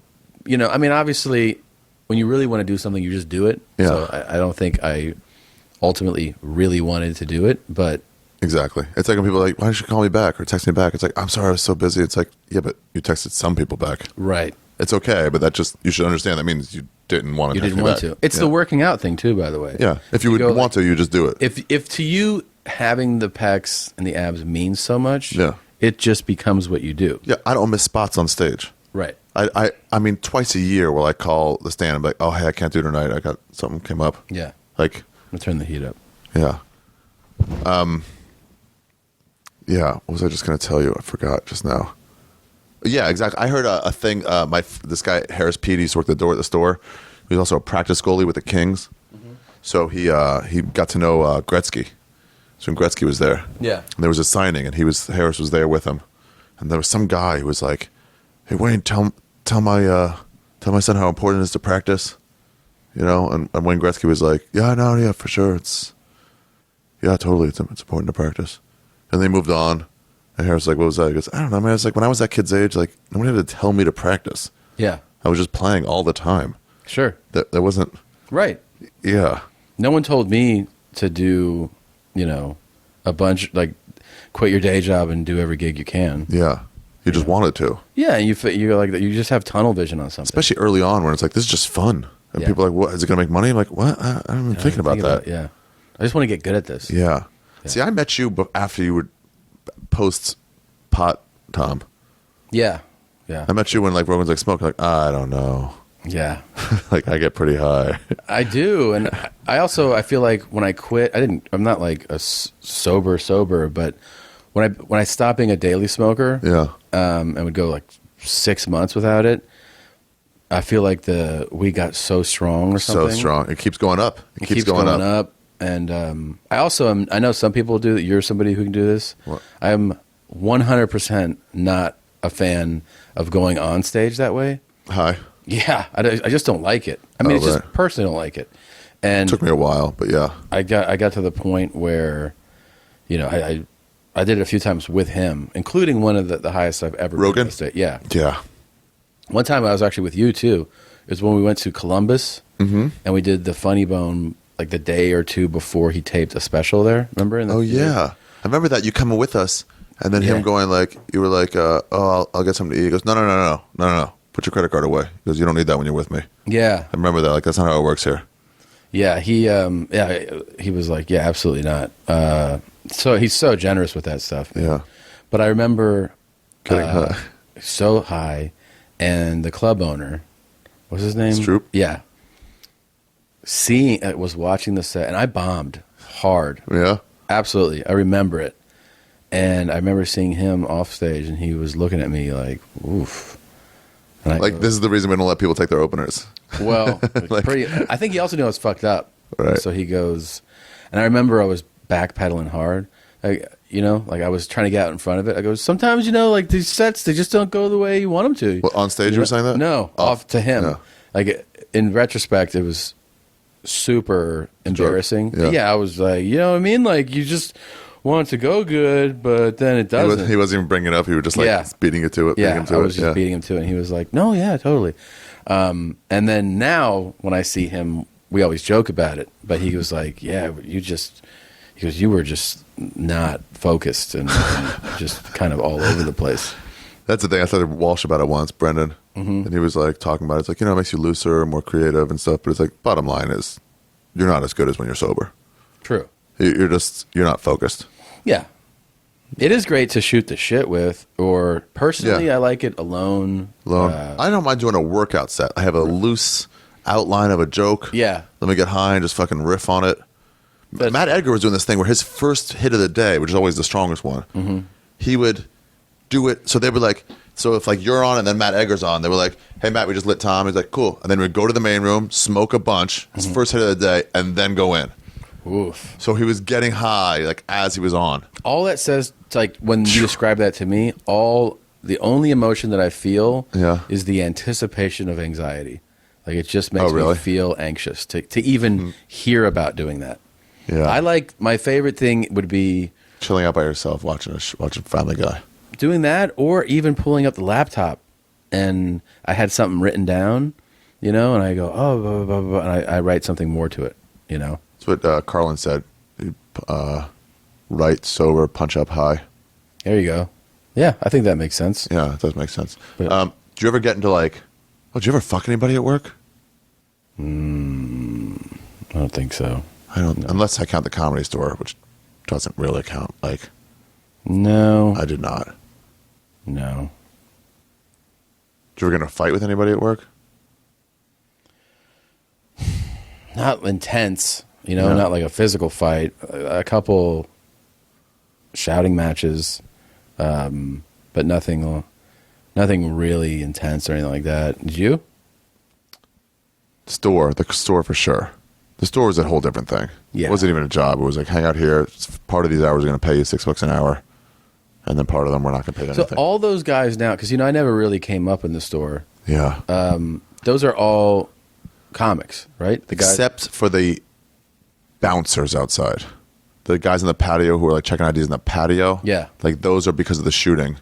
obviously, when you really want to do something, you just do it. Yeah. So I don't think I ultimately really wanted to do it, but... Exactly. It's like when people are like, why don't you call me back or text me back? It's like, I'm sorry, I was so busy. It's like, yeah, but you texted some people back. Right. It's okay, but you should understand that means you didn't want to. You didn't want to. It's the working out thing too, by the way. Yeah. If you would want to, you just do it. If to you having the pecs and the abs means so much, it just becomes what you do. Yeah, I don't miss spots on stage. Right. I mean, twice a year will I call the stand and be like, oh, hey, I can't do tonight. I got something came up. Yeah. Like, I'm gonna turn the heat up. Yeah. Yeah. What was I just going to tell you? I forgot just now. Yeah, exactly. I heard a thing. This guy Harris Pete, he used to work the door at the store. He was also a practice goalie with the Kings. Mm-hmm. So he got to know Gretzky. So when Gretzky was there, yeah, and there was a signing, and Harris was there with him, and there was some guy who was like, "Hey Wayne, tell my son how important it is to practice," And Wayne Gretzky was like, "Yeah, for sure. Totally. It's important to practice." And they moved on. And Harris was like, what was that? He goes, I don't know, man. It's like when I was that kid's age, like nobody had to tell me to practice. Yeah. I was just playing all the time. Sure. That wasn't... Right. Yeah. No one told me to do, a bunch, like quit your day job and do every gig you can. Yeah. You just wanted to. Yeah. You're like, you just have tunnel vision on something. Especially early on when it's like, this is just fun. And people are like, what? Is it going to make money? I'm like, what? I haven't been thinking about that. Yeah. I just want to get good at this. Yeah. See, I met you after you were post pot, Tom. Yeah. Yeah. I met you when like Rogan's like smoking, like, I don't know. Yeah. Like I get pretty high. I do. And I feel like when I quit, I'm not like a sober, but when I stopped being a daily smoker, and would go like 6 months without it, I feel like the weed got so strong or something. So strong. It keeps going up. It keeps going up. And I know some people do that. You're somebody who can do this. What? I'm 100% not a fan of going on stage that way. High. Yeah, I just don't like it. I mean, just personally don't like it. And it took me a while, but yeah. I got to the point where, I I did it a few times with him, including one of the highest I've ever Rogan? been to. Yeah. Yeah. One time I was actually with you too. It was when we went to Columbus and we did the Funny Bone like the day or two before he taped a special there. Remember? Oh yeah, I remember that. You coming with us, and then him going like, you were like, "Oh, I'll get something to eat." He goes, "No. Put your credit card away because you don't need that when you're with me." Yeah. I remember that. Like that's not how it works here. Yeah. He was like, "Yeah, absolutely not." So he's so generous with that stuff. Yeah. But I remember Getting high. so high, and the club owner, what's his name? Stroop? Yeah. Was watching the set, and I bombed hard. Yeah. Absolutely. I remember it. And I remember seeing him off stage, and he was looking at me like, oof. And This is the reason we don't let people take their openers. Well, I think he also knew I was fucked up. Right. So he goes, and I remember I was backpedaling hard. I was trying to get out in front of it. I go, sometimes, like these sets, they just don't go the way you want them to. Well, on stage you were saying that? No, off to him. Yeah. Like, in retrospect, it was super embarrassing. Yeah. I was like, you know what I mean? Like, you just want it to go good, but then it doesn't. He wasn't even bringing it up. He was just like beating it to it. Yeah, I was just beating him to it. And he was like, no, yeah, totally. And then now when I see him, we always joke about it. But he was like, yeah, you were just not focused and just kind of all over the place. That's the thing. I thought Walsh about it once, Brendan. And he was like talking about it. It's like, it makes you looser, more creative and stuff. But it's like, bottom line is, you're not as good as when you're sober. True. You're not focused. Yeah. It is great to shoot the shit with, or personally, I like it alone. I don't mind doing a workout set. I have a loose outline of a joke. Yeah. Let me get high and just fucking riff on it. Matt Edgar was doing this thing where his first hit of the day, which is always the strongest one, he would do it. So they were like, so if like you're on and then Matt Edgar's on, they were like, hey, Matt, we just lit Tom. He's like, cool. And then we'd go to the main room, smoke a bunch, his first hit of the day, and then go in. Oof. So he was getting high like as he was on. All that says, it's like when you describe that to me, the only emotion that I feel is the anticipation of anxiety. Like it just makes me feel anxious to even hear about doing that. Yeah. My favorite thing would be chilling out by yourself, watching Family Guy. Doing that, or even pulling up the laptop, and I had something written down, and I go, oh, blah, blah, blah, blah, and I write something more to it, That's what Carlin said. Write sober, punch up high. There you go. Yeah, I think that makes sense. Yeah, it does make sense. But, do you ever get into did you ever fuck anybody at work? I don't think so. I don't, unless I count the Comedy Store, which doesn't really count. No, I did not. No. Did you ever get in a fight with anybody at work? Not intense, not like a physical fight. A couple shouting matches, but nothing really intense or anything like that. Did you? The store for sure. The store was a whole different thing. Yeah. It wasn't even a job. It was like, hang out here. Part of these hours are going to pay you $6 an hour. And then part of them we're not going to pay anything. So all those guys now, because, I never really came up in the store. Yeah. Those are all comics, right? The guys. Except for the bouncers outside. The guys in the patio who are checking IDs in the patio. Yeah. Those are because of the shooting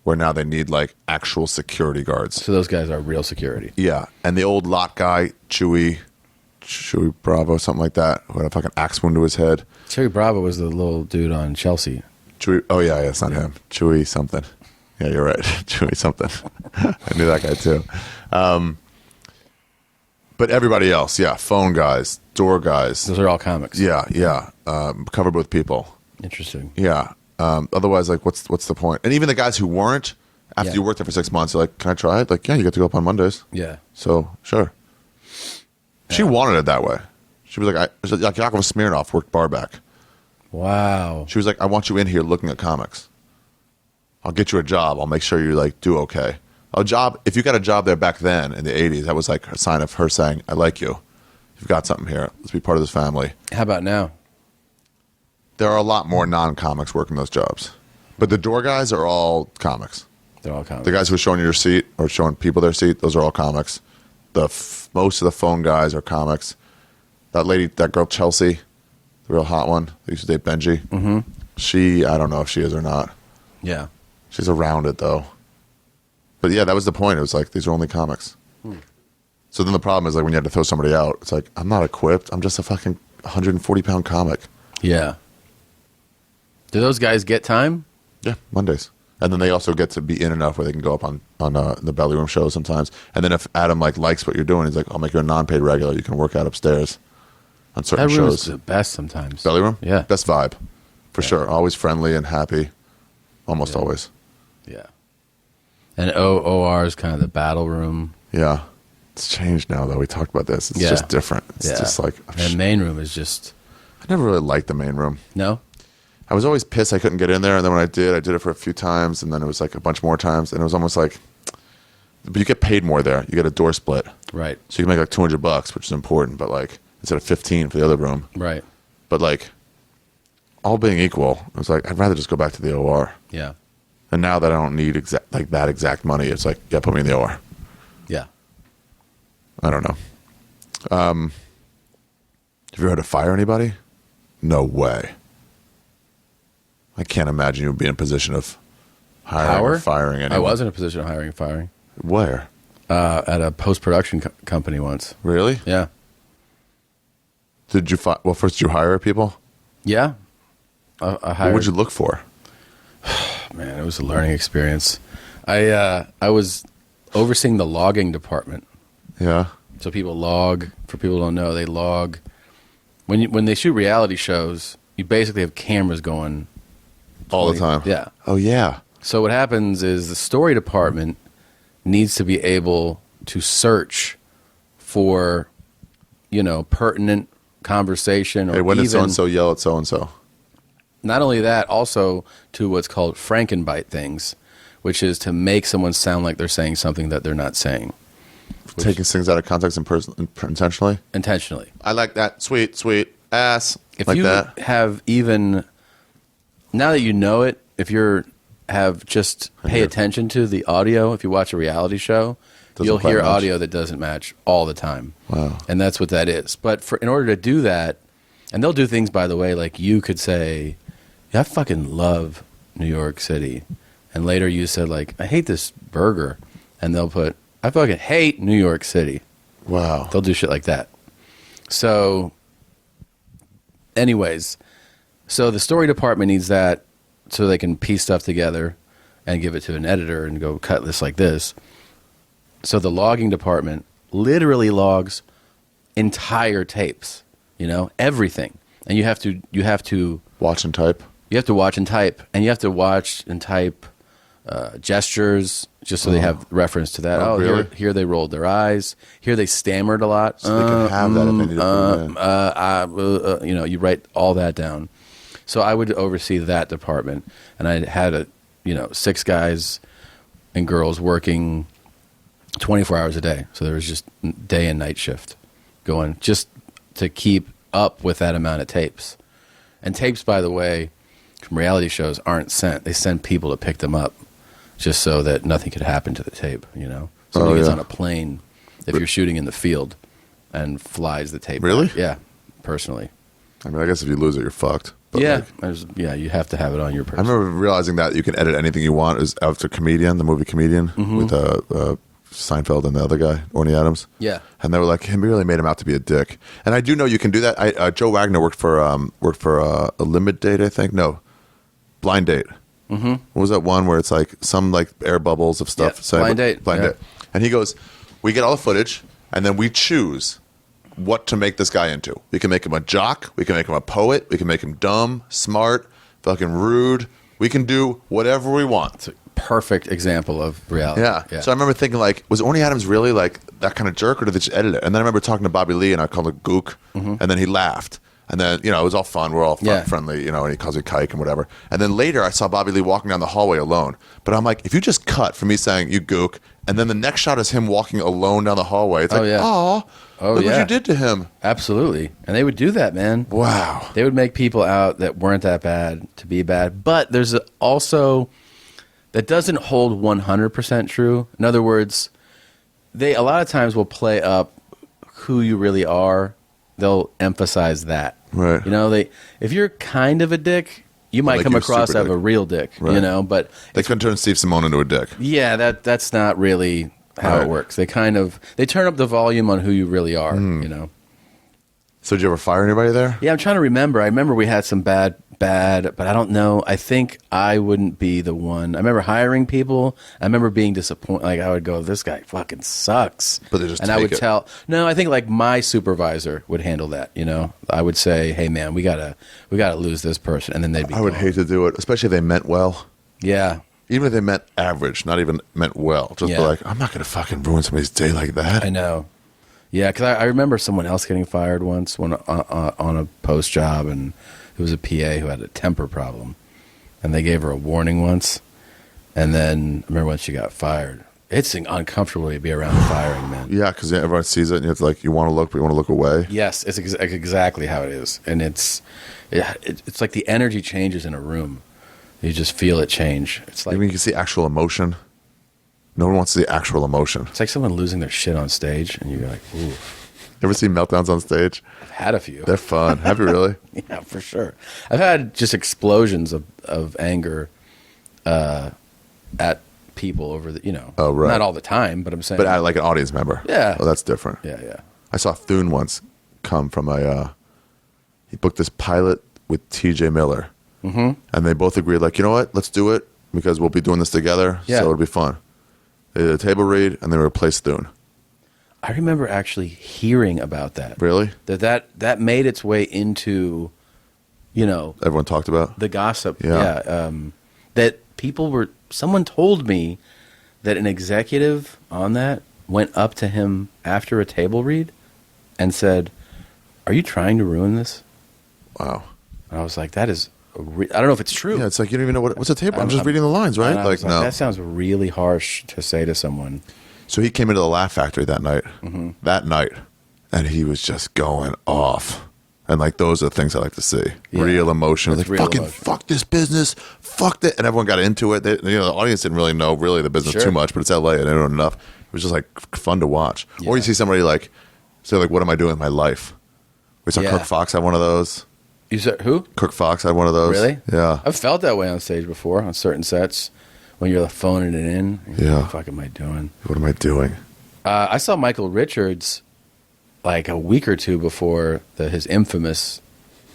where now they need actual security guards. So those guys are real security. Yeah. And the old lot guy, Chewy Bravo, something like that, who had a fucking axe wound to his head. Chewy Bravo was the little dude on Chelsea. Chewy, oh yeah, it's not him. Chewy something. Yeah, you're right. Chewy something. I knew that guy too. But everybody else, phone guys, door guys. Those are all comics. Yeah. Covered with people. Interesting. Yeah. Otherwise, what's the point? And even the guys who weren't, after you worked there for 6 months, they're like, can I try it? Yeah, you get to go up on Mondays. Yeah. So, sure. She wanted it that way. She was like, Yakov Smirnoff worked bar back. Wow. She was like, I want you in here looking at comics. I'll get you a job. I'll make sure you do okay. A job, if you got a job there back then in the 80s, that was a sign of her saying, I like you. You've got something here. Let's be part of this family. How about now? There are a lot more non-comics working those jobs. But the door guys are all comics. They're all comics. The guys who are showing you your seat or showing people their seat, those are all comics. Most of the phone guys are comics. That girl Chelsea, the real hot one, that used to date Benji, I don't know if she is or not. Yeah. She's around it though. But yeah, that was the point. It was like, these are only comics. So then the problem is like when you had to throw somebody out, it's like, I'm not equipped. I'm just a fucking 140-pound comic. Yeah. Do those guys get time? Yeah, Mondays. And then they also get to be in enough where they can go up on the belly room show sometimes. And then if Adam likes what you're doing, he's like, I'll make you a non-paid regular. You can work out upstairs on certain That room is shows. the best sometimes. Belly room? Yeah. Best vibe. For sure. Always friendly and happy. Almost always. Yeah. And OR is kind of the battle room. Yeah. It's changed now, though. We talked about this. It's just different. It's just like... And main room is just... I never really liked the main room. No? I was always pissed I couldn't get in there. And then when I did it for a few times. And then it was like a bunch more times. And it was almost like... But you get paid more there. You get a door split. Right. So you can make like $200, which is important. But like, instead of 15 for the other room. Right. But like, all being equal, it was like, I'd rather just go back to the OR. Yeah. And now that I don't need that exact money, it's like, yeah, put me in the OR. Yeah. I don't know. Have you ever had to fire anybody? No way. I can't imagine you would be in a position of hiring or firing anyone. I was in a position of hiring and firing. Where? At a post-production company once. Really? Yeah. Did you well, first did you hire people? Yeah. I hired... What would you look for? Man, it was a learning experience. I was overseeing the logging department. Yeah. So people log. For people who don't know, they log. When they shoot reality shows, you basically have cameras going All the time. Yeah. Oh, yeah. So what happens is the story department needs to be able to search for, pertinent conversation. Or Hey, when even, did so-and-so yell at so-and-so? Not only that, also to what's called Frankenbite things, which is to make someone sound like they're saying something that they're not saying. Taking things out of context intentionally? Intentionally. I like that. Sweet, sweet ass. If like you that. have even, now that you know it, if you're have just pay attention to the audio, if you watch a reality show, you'll hear audio that doesn't match all the time. Wow. And that's what that is. But in order to do that, and they'll do things, by the way, like you could say, yeah, I fucking love New York City. And later you said, like, I hate this burger. And they'll put, I fucking hate New York City. Wow. They'll do shit like that. So, anyways, so the story department needs that so they can piece stuff together and give it to an editor and go cut this like this. So the logging department literally logs entire tapes, everything. And you have to Watch and type. You have to watch and type, and you have to watch and type gestures just so they have reference to that. Oh, really? Here they rolled their eyes. Here they stammered a lot. So they can have that if they need to put it in. You write all that down. So I would oversee that department, and I had 6 guys and girls working 24 hours a day. So there was just day and night shift going just to keep up with that amount of tapes. And tapes, by the way, from reality shows aren't sent. They send people to pick them up just so that nothing could happen to the tape, Somebody gets on a plane if you're shooting in the field and flies the tape. Really? Back. Yeah, personally. I mean, I guess if you lose it, you're fucked. But Yeah, you have to have it on your person. I remember realizing that you can edit anything you want. It was after Comedian, the movie Comedian, with Seinfeld and the other guy, Orny Adams. Yeah. And they were like, he really made him out to be a dick. And I do know you can do that. Joe Wagner worked for a Limit Date, I think. No, Blind Date. Mm-hmm. What was that one where it's like some like air bubbles of stuff? Yeah, Blind Date. Blind Yeah. Date. And he goes, we get all the footage, and then we choose what to make this guy into. We can make him a jock. We can make him a poet. We can make him dumb, smart, fucking rude. We can do whatever we want. It's a perfect example of reality. Yeah. So I remember thinking, like, was Orny Adams really like that kind of jerk, or did they just edit it? And then I remember talking to Bobby Lee, and I called it Gook, and then he laughed. And then, it was all fun. We're all friendly, and he calls me Kike and whatever. And then later I saw Bobby Lee walking down the hallway alone. But I'm like, if you just cut from me saying, you Gook, and then the next shot is him walking alone down the hallway, it's like, look what you did to him. Absolutely. And they would do that, man. Wow. They would make people out that weren't that bad to be bad. But there's also, that doesn't hold 100% true. In other words, they a lot of times will play up who you really are. They'll emphasize that. Right. If you're kind of a dick, you might Like come you're across super as a dick. real dick, Right. you know, but They couldn't turn Steve Simone into a dick. yeah, that's not really how Right. it works. They turn up the volume on who you really are, Hmm. you know. So did you ever fire anybody there? Yeah, I'm trying to remember. I remember we had some bad, but I don't know. I think I wouldn't be the one. I remember hiring people. I remember being disappointed. Like I would go, "This guy fucking sucks," But they just and I take would it. tell. No, I think like my supervisor would handle that. You know, I would say, "Hey, man, we gotta lose this person," and then they'd be. I would gone. hate to do it, especially if they meant well. Yeah, Even if they meant average, not even meant well. Just be Yeah. like, I'm not going to fucking ruin somebody's day like that. I know. Yeah, because I remember someone else getting fired once on a post job, and it was a PA who had a temper problem, and they gave her a warning once, and then I remember when she got fired. It's uncomfortable to be around firing, man. Yeah, because everyone sees it, and it's like, you want to look, but you want to look away. Yes, it's exactly how it is, and it's like the energy changes in a room. You just feel it change. It's like Even you can see actual emotion. No one wants to see actual emotion. it's like someone losing their shit on stage, and you're like, ooh. Ever see meltdowns on stage? I've had a few. They're fun. Have you really? Yeah, for sure. I've had just explosions of anger at people over the, Oh, right. not all the time, but I'm saying. But like an audience member. Yeah. Oh, that's different. yeah. I saw Thune once come from he booked this pilot with TJ Miller. Mm-hmm. And they both agreed, like, you know what? Let's do it because we'll be doing this together. Yeah. So it'll be fun. They did a table read and they replaced Thune. I remember actually hearing about that. Really? That made its way into, Everyone talked about? the gossip. Yeah. That someone told me that an executive on that went up to him after a table read and said, "Are you trying to ruin this?" Wow. And I was like, that is, I don't know if it's true. Yeah, it's like you don't even know what's a table. I'm just reading the lines, right? And I was no. that sounds really harsh to say to someone. So he came into the Laugh Factory that night, and he was just going off. And like those are the things I like to see. Yeah. Real emotion. That's Like real fucking emotion. fuck this business. Fuck that. And everyone got into it. The audience didn't really know the business Sure. too much, but it's LA and they don't know enough. It was just like fun to watch. Or you Yeah. see somebody like say like, what am I doing with my life? We saw Yeah. Kirk Fox had one of those. You said who? Kirk Fox had one of those. Really? Yeah. I've felt that way on stage before on certain sets when you're phoning it in. Yeah. What the fuck am I doing? What am I doing? I saw Michael Richards like a week or two before his infamous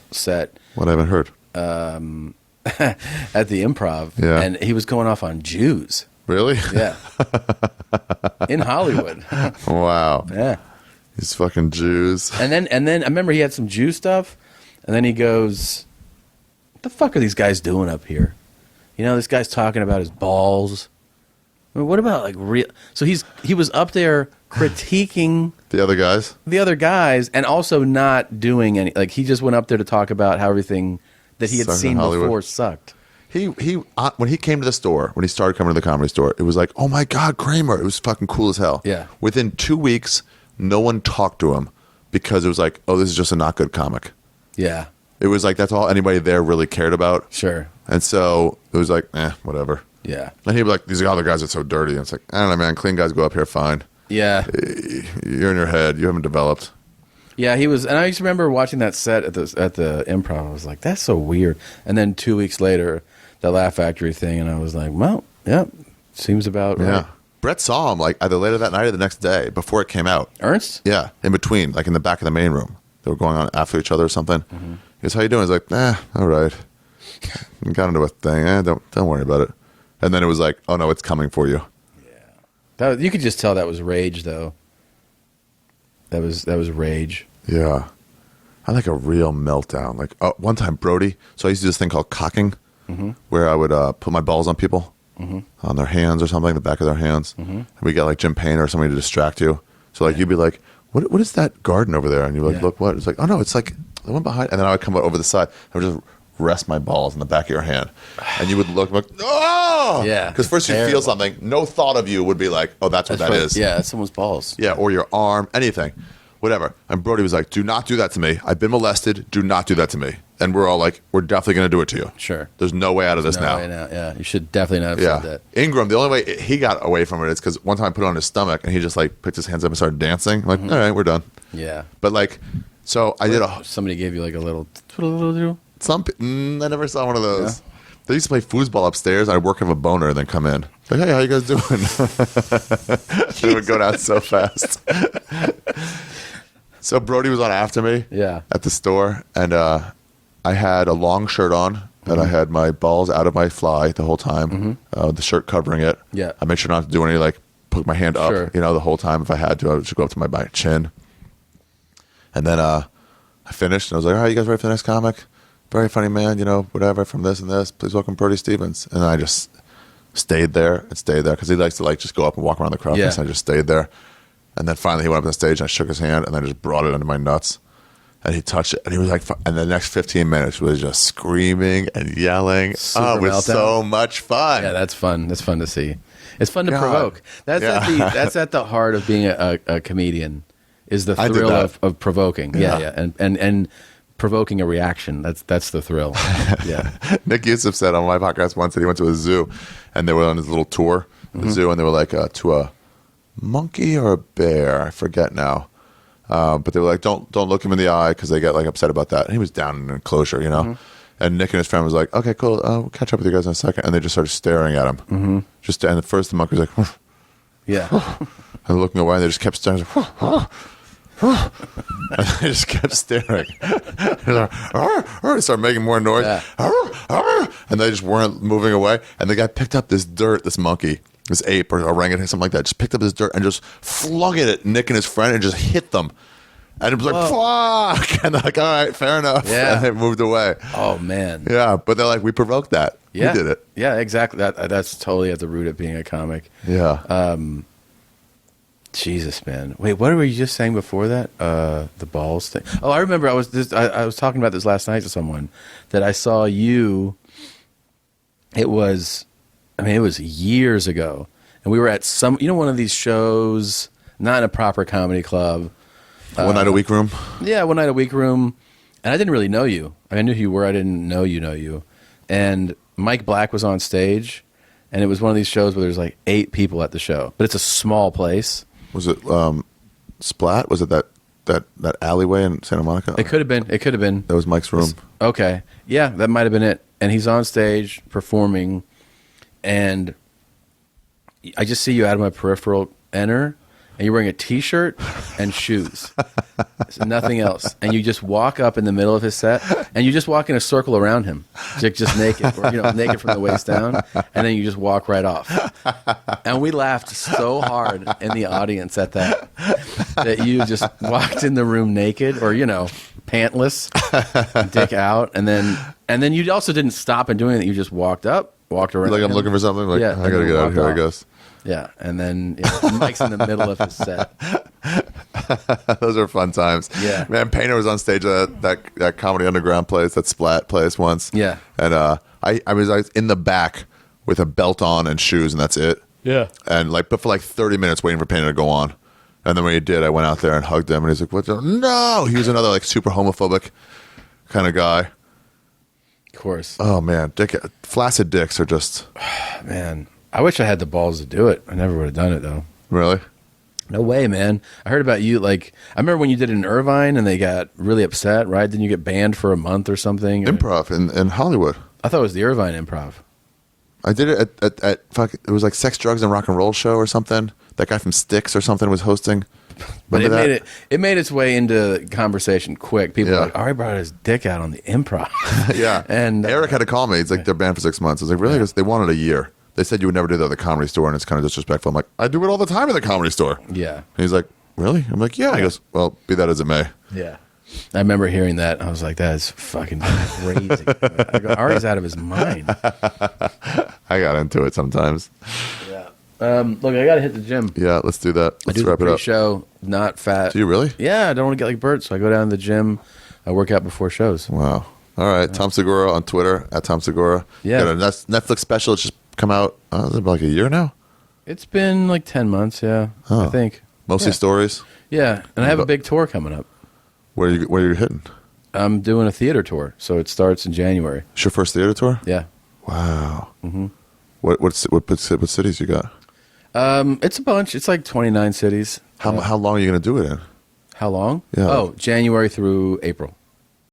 set What I haven't heard. at the Improv, Yeah. and he was going off on Jews. Really? Yeah, in Hollywood. Wow. Yeah, These fucking Jews. and then I remember he had some Jew stuff, and then he goes, "What the fuck are these guys doing up here? This guy's talking about his balls. I mean, what about like real?" So he was up there critiquing The other guys? the other guys and also not doing any. Like he just went up there to talk about how everything that he had Sucked in seen Hollywood. before sucked. He when he came to the store, when he started coming to the Comedy Store, it was like, oh my God, Kramer. It was fucking cool as hell. Yeah. Within 2 weeks, no one talked to him because it was like, oh, this is just a not good comic. Yeah, It was like, that's all anybody there really cared about. sure. And so it was like, whatever. Yeah, And he'd be like, these other guys are so dirty. And it's like, I don't know, man. Clean guys go up here fine. yeah, You're in your head. You haven't developed. yeah. He was, and I used to remember watching that set at the Improv. I was like, that's so weird. And then 2 weeks later, the Laugh Factory thing, and I was like, well, yeah, seems about right. Yeah. Brett saw him like either later that night or the next day before it came out. Ernst? Yeah, in between, like in the back of the main room. They were going on after each other or something. Mm-hmm. He goes, how you doing? He's like, all right. And got into a thing. Don't worry about it. And then it was like, oh no, it's coming for you. You could just tell that was rage, though. That was rage. Yeah. I like a real meltdown. Like one time, Brody. So I used to do this thing called cocking, where I would put my balls on people, on their hands or something, the back of their hands. And we get like Jim Payne or somebody to distract you. So like you'd be like, what is that garden over there? And you're like, look, what? It's like, oh no, it's like the one behind. And then I would come over the side. I would just rest my balls in the back of your hand. And you would look like, oh! Yeah. Because first you Terrible. feel something. No thought of you would be like, oh, that's what that is. Yeah, that's someone's balls. Yeah, or your arm, anything, whatever. And Brody was like, do not do that to me. I've been molested. Do not do that to me. And we're all like, we're definitely going to do it to you. Sure. There's no way out of this No now. way now. Yeah, you should definitely not have Yeah. said that. Ingram, the only way he got away from it is because one time I put it on his stomach and he just like picked his hands up and started dancing. I'm like, all right, we're done. Yeah. But like, so I did a, Somebody gave you like a little twiddle-doo. I never saw one of those. Yeah. They used to play foosball upstairs. I'd work with a boner and then come in. Like, hey, how you guys doing? It would go down so fast. So Brody was on after me at the store, and I had a long shirt on, and I had my balls out of my fly the whole time, the shirt covering it. Yeah. I made sure not to do any, like, put my hand up, the whole time. If I had to, I would just go up to my chin. And then I finished, and I was like, all right, you guys ready for the next comic? Very funny man, whatever, from this and this. Please welcome Brody Stevens. And I just stayed there because he likes to, like, just go up and walk around the crowd. Yeah. So I just stayed there. And then finally he went up on stage, and I shook his hand, and I just brought it under my nuts. And he touched it, and he was like, and the next 15 minutes was just screaming and yelling. It was so much fun. Yeah, that's fun. That's fun to see. It's fun to provoke. That's at the heart of being a comedian, is the thrill of provoking. Yeah. And provoking a reaction. That's the thrill. Yeah. Nick Youssef said on my podcast once that he went to a zoo, and they were on his little tour, the zoo, and they were like to a monkey or a bear, I forget now. But they were like, don't look him in the eye, because they get, like, upset about that. And he was down in an enclosure, And Nick and his friend was like, okay, cool, we'll catch up with you guys in a second. And they just started staring at him. And at first the monkey was like, yeah. And looking away, and they just kept staring. And they just kept staring. They started making more noise. Yeah. And they just weren't moving away. And the guy picked up this monkey, this ape or orangutan, something like that, just picked up this dirt and just flung it at Nick and his friend and just hit them. And it was like, fuck! And they're like, all right, fair enough. Yeah. And they moved away. Oh, man. Yeah, but they're like, we provoked that. Yeah. We did it. Yeah, exactly. That's totally at the root of being a comic. Yeah. Jesus, man. Wait, what were you just saying before that? The balls thing. Oh, I remember I was talking about this last night to someone, that I saw you. It was years ago. And we were at one of these shows, not in a proper comedy club. One Night a Week room? Yeah, One Night a Week room. And I didn't really know you. I knew who you were. I didn't know you. And Mike Black was on stage. And it was one of these shows where there's like 8 people at the show. But it's a small place. Was it Splat? Was it that alleyway in Santa Monica? It could have been. That was Mike's room. Okay. Yeah, that might have been it. And he's on stage performing. And I just see you out of my peripheral enter. And you're wearing a T-shirt and shoes. Nothing else. And you just walk up in the middle of his set, and you just walk in a circle around him, just naked, or naked from the waist down, and then you just walk right off. And we laughed so hard in the audience at that you just walked in the room naked, or pantless, dick out, and then you also didn't stop and do anything. You just walked around. Like I'm looking for something. Like, I gotta get out of here, I guess. Yeah, and then Mike's in the middle of his set. Those are fun times. Yeah, man. Painter was on stage at that Comedy Underground place, that Splat place once. Yeah, and I was in the back with a belt on and shoes, and that's it. Yeah, and but for like 30 minutes waiting for Painter to go on, and then when he did, I went out there and hugged him, and he's like, "What's up?" No, he was another like super homophobic kind of guy. Of course. Oh man, flaccid dicks are just man. I wish I had the balls to do it. I never would have done it, though. Really? No way, man. I heard about you. Like, I remember when you did it in Irvine, and they got really upset, right? Didn't you get banned for a month or something? Improv in Hollywood. I thought it was the Irvine Improv. I did it at it was like Sex, Drugs, and Rock and Roll show or something. That guy from Styx or something was hosting. But it made its way into conversation quick. People were like, Ari brought his dick out on the Improv. Yeah. And Eric had to call me. He's like, they're banned for 6 months. I was like, really? Because they wanted a year. They said you would never do that at the Comedy Store, and it's kind of disrespectful. I'm like, I do it all the time in the Comedy Store. Yeah. And he's like, really? I'm like, yeah. He goes, well, be that as it may. Yeah. I remember hearing that. I was like, that is fucking crazy. I go, Ari's out of his mind. I got into it sometimes. Yeah. Look, I got to hit the gym. Yeah, let's do that. Let's wrap it up. Show, not fat. Do you really? Yeah, I don't want to get like Bert, so I go down to the gym. I work out before shows. Wow. All right. Tom Segura on Twitter, at Tom Segura. Yeah. Got a Netflix special. It's just come out, is it like a year now? It's been like 10 months, yeah, I think. Mostly stories? Yeah, and I have a big tour coming up. Where are you hitting? I'm doing a theater tour, so it starts in January. It's your first theater tour? Yeah. Wow. Mm-hmm. What cities you got? It's a bunch. It's like 29 cities. How long are you going to do it in? How long? Yeah. Oh, January through April.